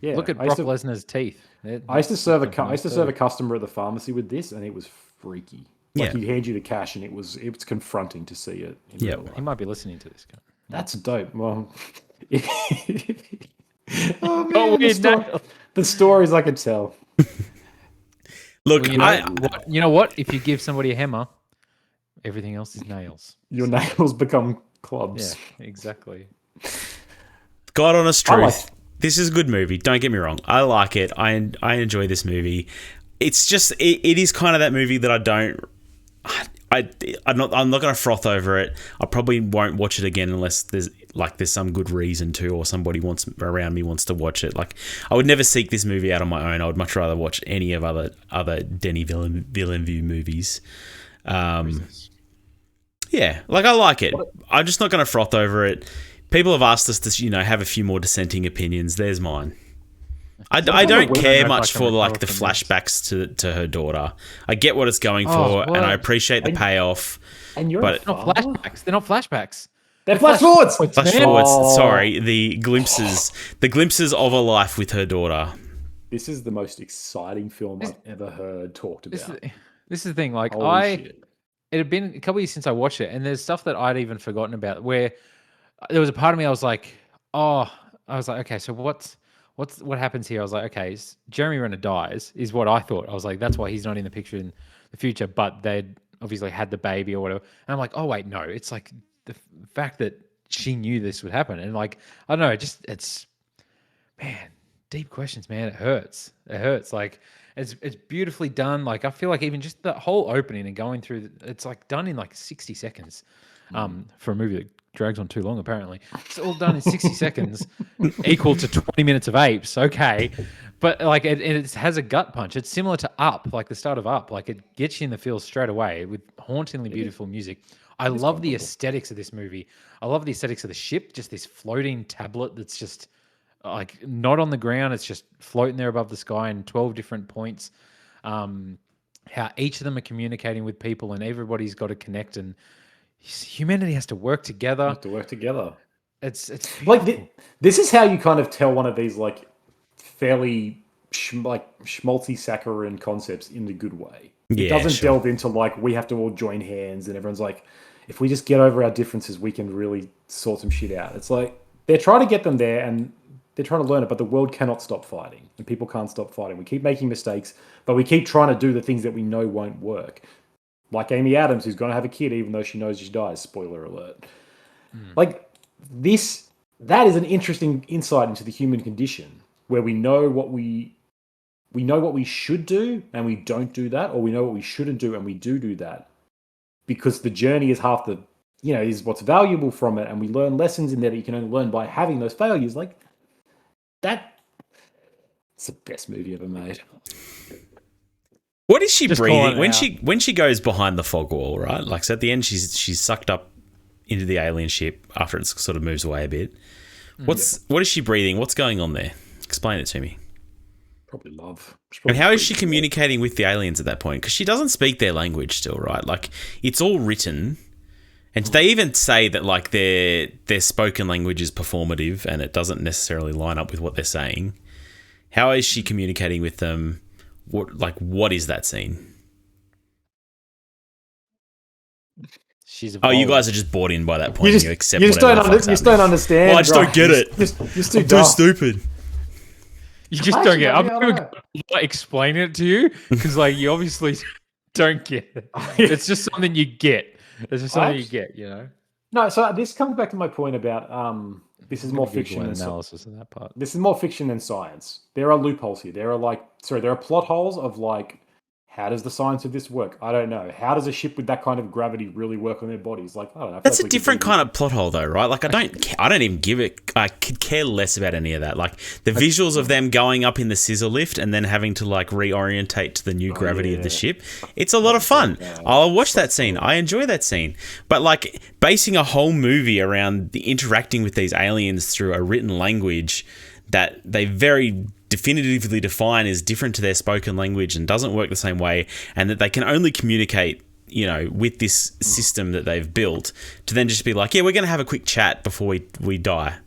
Yeah, look at Brock Lesnar's teeth. I used to serve a customer at the pharmacy with this, and it was freaky. Like he'd hand you the cash, and it was confronting to see it. Yeah, he might be listening to this guy. That's dope. Well, oh man, the stories I could tell. Look, you know what? If you give somebody a hammer, everything else is nails. Your nails become clubs. Yeah, exactly. God honest truth. This is a good movie. Don't get me wrong. I like it. I enjoy this movie. It's just it is kind of that movie that I'm not going to froth over it. I probably won't watch it again unless there's some good reason to, or somebody around me wants to watch it. Like I would never seek this movie out on my own. I would much rather watch any of other Denis Villeneuve movies. Yeah, like I like it. I'm just not going to froth over it. People have asked us to, have a few more dissenting opinions. There's mine. I kind of don't weird. care I'd much like to for like recover the from this. flashbacks to her daughter. I get what it's going Oh, for, and I what? appreciate the And- payoff. And you're But- a Not father? flashbacks. They're not flashbacks. They're flash forwards. forwards, Flash man. forwards, Oh. sorry, the glimpses of a life with her daughter. This is the most exciting film This- I've ever heard talked This about. this is the thing. Like Holy shit. it had been a couple of years since I watched it, and there's stuff that I'd even forgotten about. Where there was a part of me I was like, okay, so what happens here? I was like, okay, Jeremy Renner dies, is what I thought. I was like, that's why he's not in the picture in the future, but they'd obviously had the baby or whatever. And I'm like, oh wait, no, it's like the fact that she knew this would happen, and like I don't know, it's man, deep questions, man. It hurts. It hurts. Like it's beautifully done. Like I feel like even just the whole opening and going through, it's like done in like 60 seconds. For a movie that drags on too long, apparently it's all done in 60 seconds, equal to 20 minutes of apes. Okay, but like it has a gut punch. It's similar to Up, like the start of Up. Like it gets you in the feels straight away with hauntingly beautiful music. I love the aesthetics of this movie. I love the aesthetics of the ship, just this floating tablet that's just like not on the ground. It's just floating there above the sky in 12 different points. How each of them are communicating with people and everybody's got to connect, and humanity has to work together. Have to work together. It's Like this is how you kind of tell one of these like fairly schmaltzy saccharine concepts in the good way. It Yeah, doesn't sure. delve into like we have to all join hands and everyone's like, if we just get over our differences, we can really sort some shit out. It's like they're trying to get them there and they're trying to learn it, but the world cannot stop fighting and people can't stop fighting. We keep making mistakes, but we keep trying to do the things that we know won't work. Like Amy Adams, who's going to have a kid even though she knows she dies. Spoiler alert. Like that is an interesting insight into the human condition, where we know what we know what we should do and we don't do that, or we know what we shouldn't do and we do that, because the journey is half the is what's valuable from it, and we learn lessons in there that you can only learn by having those failures. Like that, it's the best movie ever made. What is she Just calling breathing it when she goes behind the fog wall, right? Like, so at the end, she's sucked up into the alien ship after it sort of moves away a bit. What is she breathing? What's going on there? Explain it to me. Probably love. And how is she communicating with the aliens at that point? Because she doesn't speak their language still, right? Like, it's all written. And they even say that like their spoken language is performative and it doesn't necessarily line up with what they're saying. How is she communicating with them? What is that scene? she's Oh, you evolved. guys are just bought in by that point. You You accept just whatever don't the fuck's you just happening. don't understand. Well, I just don't right? get it. Just too I'm too dumb. stupid. You just Actually, don't get it. I'm maybe I never don't going to explain it to you because like you obviously don't get it. It's just something you get. It's just something you get, you know. No, so this comes back to my point about this is more Google fiction than analysis of that part. this is more fiction than science. There are loopholes here. There are plot holes of like, how does the science of this work? I don't know. How does a ship with that kind of gravity really work on their bodies? Like, I don't know. I feel That's like a we could different do- kind of plot hole, though, right? Like, I don't even give it. I could care less about any of that. Like the visuals of them going up in the scissor lift and then having to like reorientate to the new gravity of the ship. It's a lot of fun. I'll watch that scene. I enjoy that scene. But like basing a whole movie around the interacting with these aliens through a written language that they very definitively define is different to their spoken language and doesn't work the same way, and that they can only communicate, with this system that they've built, to then just be like, yeah, we're going to have a quick chat before we die.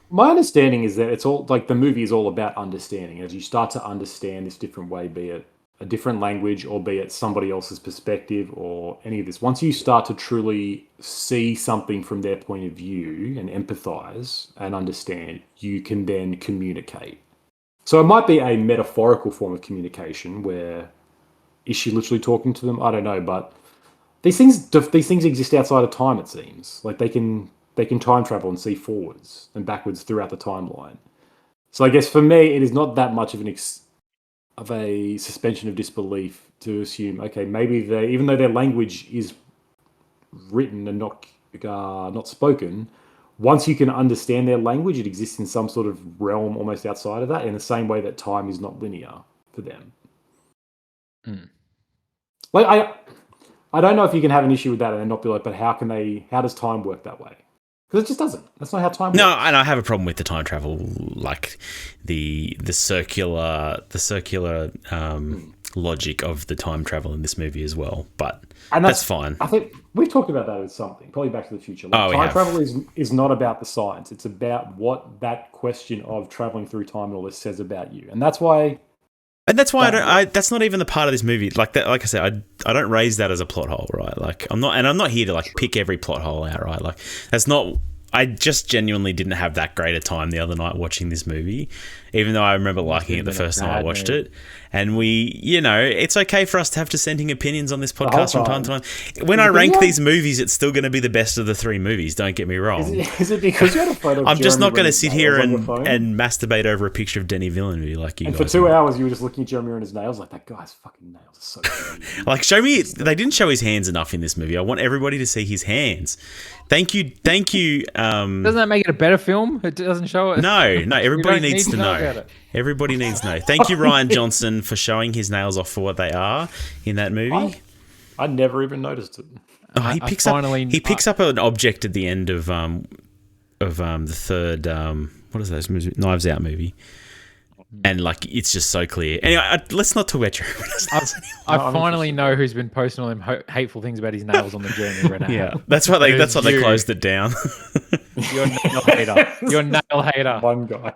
My understanding is that it's all like the movie is all about understanding. As you start to understand this different way, be it a different language or be it somebody else's perspective or any of this, once you start to truly see something from their point of view and empathize and understand, you can then communicate. So it might be a metaphorical form of communication where is she literally talking to them? I don't know, but these things exist outside of time, it seems. Like they can time travel and see forwards and backwards throughout the timeline. So I guess for me, it is not that much of a suspension of disbelief to assume, okay, maybe even though their language is written and not spoken, once you can understand their language, it exists in some sort of realm almost outside of that, in the same way that time is not linear for them. Like I don't know if you can have an issue with that and then not be like, but how does time work that way? Because it just doesn't. That's not how time No, works. and I have a problem with the time travel, like the circular logic of the time travel in this movie as well. But And that's fine. I think we've talked about that as something, probably Back to the Future. Oh, we time have. travel is not about the science. It's about what that question of traveling through time and all this says about you. And that's why... And that's why that's not even the part of this movie. Like that, like I said, I don't raise that as a plot hole, right? Like I'm not here to like pick every plot hole out, right? Like that's not. I just genuinely didn't have that great a time the other night watching this movie, even though I remember liking it the first time I watched it. And it's okay for us to have dissenting opinions on this podcast from time to time. When I rank these movies, it's still going to be the best of the three movies. Don't get me wrong. Is it because you had a photo of I'm just Jeremy not going to Renner's sit nails here on your phone? and masturbate over a picture of Denis Villeneuve like you And guys. for 2 hours, you were just looking at Jeremy Renner's nails like, that guy's fucking nails are so good. Like, show me. They didn't show his hands enough in this movie. I want everybody to see his hands. Thank you. Doesn't that make it a better film? It doesn't show it. No. Everybody don't needs need to to know know. about it. Everybody needs to know. Thank you, Ryan Johnson, for showing his nails off for what they are in that movie. I never even noticed it. He picks up an object at the end of the third what is those movies? Knives Out movie. And like it's just so clear. Anyway, let's not talk about Jeremy Renner's nails anymore. I finally know who's been posting all them hateful things about his nails on the Jeremy Renner. Yeah, that's why they closed it down. You're a nail hater. You're a nail hater. One guy.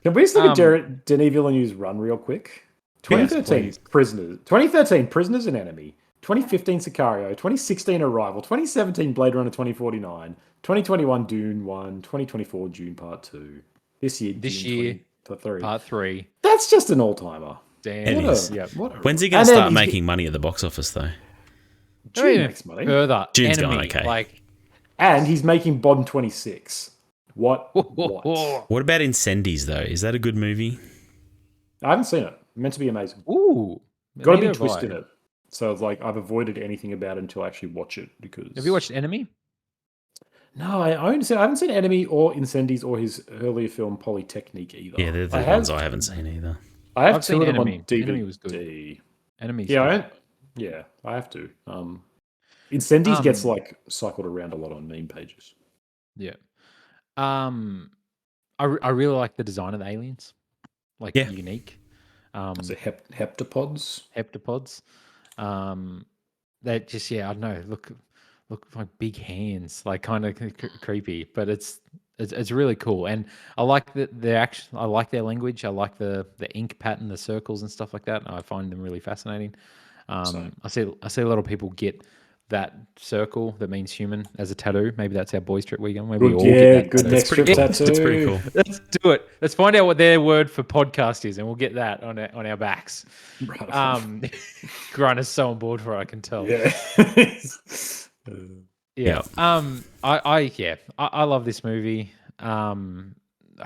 Can we just look at Denis Villeneuve's run real quick? 2013, Yes, Prisoners. 2013, Prisoners and Enemy. 2015, Sicario. 2016, Arrival. 2017, Blade Runner 2049. 2021, Dune 1. 2024, Dune Part 2. This year, Part 3. That's just an all-timer. Damn. When's he going to start making money at the box office, though? June makes money. Further. June's Enemy, gone, okay. And he's making Bond 26. What? What about Incendies, though? Is that a good movie? I haven't seen it. Meant to be amazing. Ooh. Got a big twist in it. So it's like I've avoided anything about it until I actually watch it because. Have you watched Enemy? No, I haven't seen Enemy or Incendies or his earlier film Polytechnique either. Yeah, they're the ones I haven't seen either. I've seen two of them Enemy. on DVD. Enemy was good. Enemy's Yeah, I have to. Incendies gets like cycled around a lot on meme pages. Yeah. I really like the design of the aliens. Like unique. Is it heptapods? Heptapods. They just I don't know. Look like big hands, like kind of creepy, but it's really cool. And I like I like their language. I like the ink pattern, the circles and stuff like that. I find them really fascinating. I see a lot of people get that circle that means human as a tattoo. Maybe that's our boys trip weekend. Maybe we all get that. Good next trip tattoo. That's pretty cool. Let's do it. Let's find out what their word for podcast is, and we'll get that on our backs. Grant is so on board for it, I can tell. Yeah. Yeah. I love this movie. I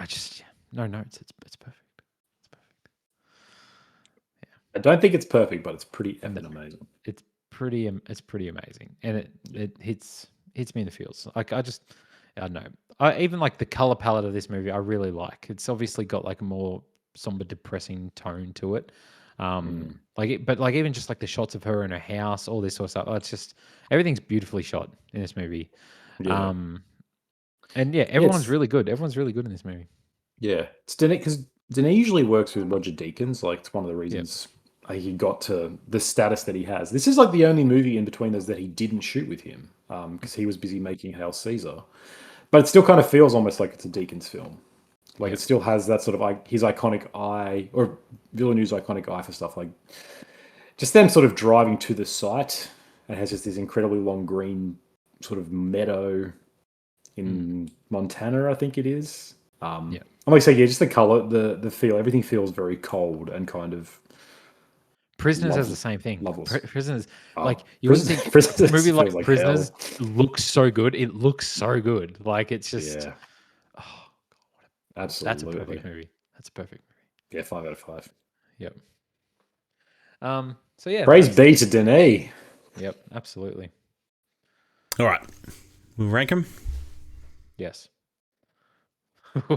just no notes. It's perfect. It's perfect. I don't think it's perfect, but it's pretty effing amazing. It's pretty amazing, and it hits me in the feels. Like I don't know. I even like the color palette of this movie. I really like. It's obviously got like a more somber, depressing tone to it. But even just like the shots of her in her house, all this sort of stuff. It's just everything's beautifully shot in this movie. Yeah. Everyone's really good. Everyone's really good in this movie. Yeah, it's Denis because Denis usually works with Roger Deakins. Like it's one of the reasons he got to the status that he has. This is like the only movie in between those that he didn't shoot with him because he was busy making Hail Caesar. But it still kind of feels almost like it's a Deakins film. Like it still has that sort of like his iconic eye or Villeneuve's iconic eye for stuff like just them sort of driving to the site. It has just this incredibly long green sort of meadow in Montana, I think it is. I'm like saying, just the color, the feel, everything feels very cold and kind of. Prisoners has the same thing. Prisoners, like you wouldn't think a movie like Prisoners looks so good. It looks so good. Like it's just. Yeah. Oh God, absolutely. That's a perfect movie. That's a perfect movie. Yeah, 5 out of 5. Yep. So yeah. Praise be to Denis. Yep, absolutely. All right, we'll rank them. Yes. This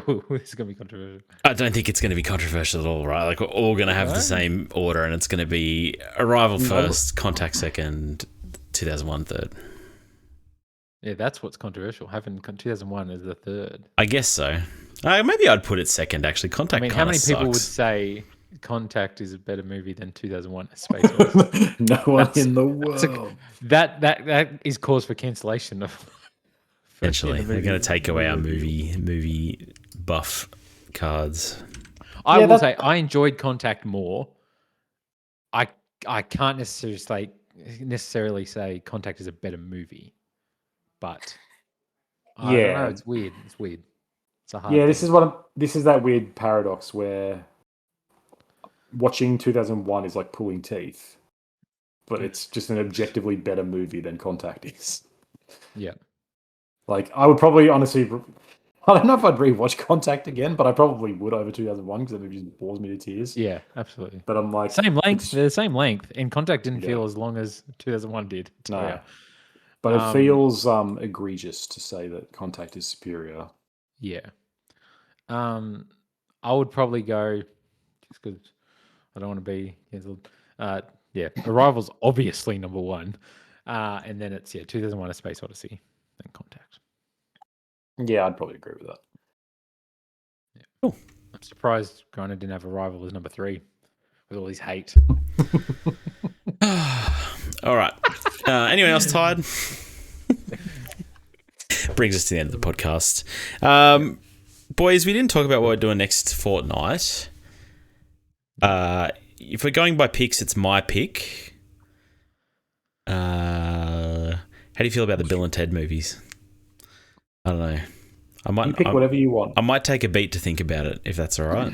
is going to be controversial. I don't think it's going to be controversial at all, right? Like we're all going to have the same order, and it's going to be Arrival first, Contact second, 2001 third. Yeah, that's what's controversial. Having 2001 as the third. I guess so. Maybe I'd put it second, actually. Contact I mean, how kinda many people would sucks. say Contact is a better movie than 2001: A Space Odyssey? No one That's- in the that's a- world. That is cause for cancellation of. Eventually, they're going to take away our review. movie buff cards. I Yeah, will that- say I enjoyed Contact more. I can't necessarily say Contact is a better movie, but I don't know. Yeah. It's weird. It's a hard. Yeah, thing. this is that weird paradox where watching 2001 is like pulling teeth, but it's just an objectively better movie than Contact is. Yeah. Like, I would probably honestly, I don't know if I'd rewatch Contact again, but I probably would over 2001 because that movie just bores me to tears. Yeah, absolutely. But I'm like, Same length. it's- They're the same length, and Contact didn't Yeah. feel as long as 2001 did. No. Yeah. But it feels egregious to say that Contact is superior. Yeah. I would probably go just because I don't want to be cancelled. Yeah, Arrival's obviously number one, and then it's 2001: A Space Odyssey, then Contact. Yeah, I'd probably agree with that. Cool. I'm surprised Griner didn't have Arrival as number 3 with all his hate. All right. Anyone else tired? Brings us to the end of the podcast. Boys, we didn't talk about what we're doing next fortnight. If we're going by picks, it's my pick. How do you feel about the Bill and Ted movies? I don't know. You pick whatever you want. I might take a beat to think about it, if that's all right.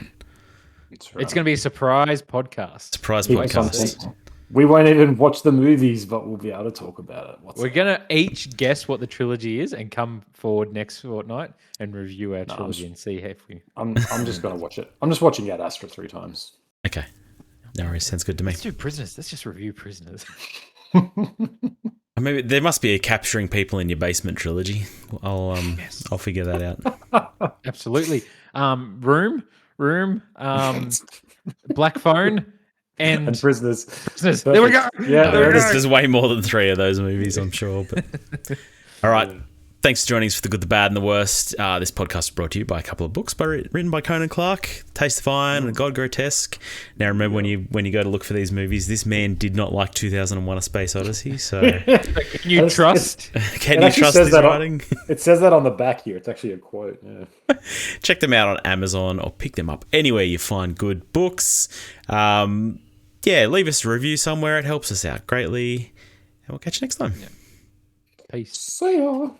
It's going to be a surprise podcast. Surprise Keep us on podcast. tape. We won't even watch the movies, but we'll be able to talk about it. We're going to each guess what the trilogy is and come forward next fortnight and review our trilogy and see if we... I'm just going to watch it. I'm just watching Ad Astra 3 times. Okay. No worries. Sounds good to me. Let's do Prisoners. Let's just review Prisoners. Maybe there must be a capturing people in your basement trilogy. I'll figure that out. Absolutely. Room, Black Phone, and Prisoners. Prisoners. There we go. Yeah, there it is. There's way more than 3 of those movies, I'm sure. But all right. Thanks for joining us for The Good, the Bad, and the Worst. This podcast is brought to you by a couple of books written by Conan Clark, Taste of Iron and God Grotesque. Now, remember when you go to look for these movies, this man did not like 2001: A Space Odyssey. So Can you trust? can you trust his writing? It says that on the back here. It's actually a quote. Yeah. Check them out on Amazon or pick them up anywhere you find good books. Leave us a review somewhere. It helps us out greatly. And we'll catch you next time. Peace. See ya.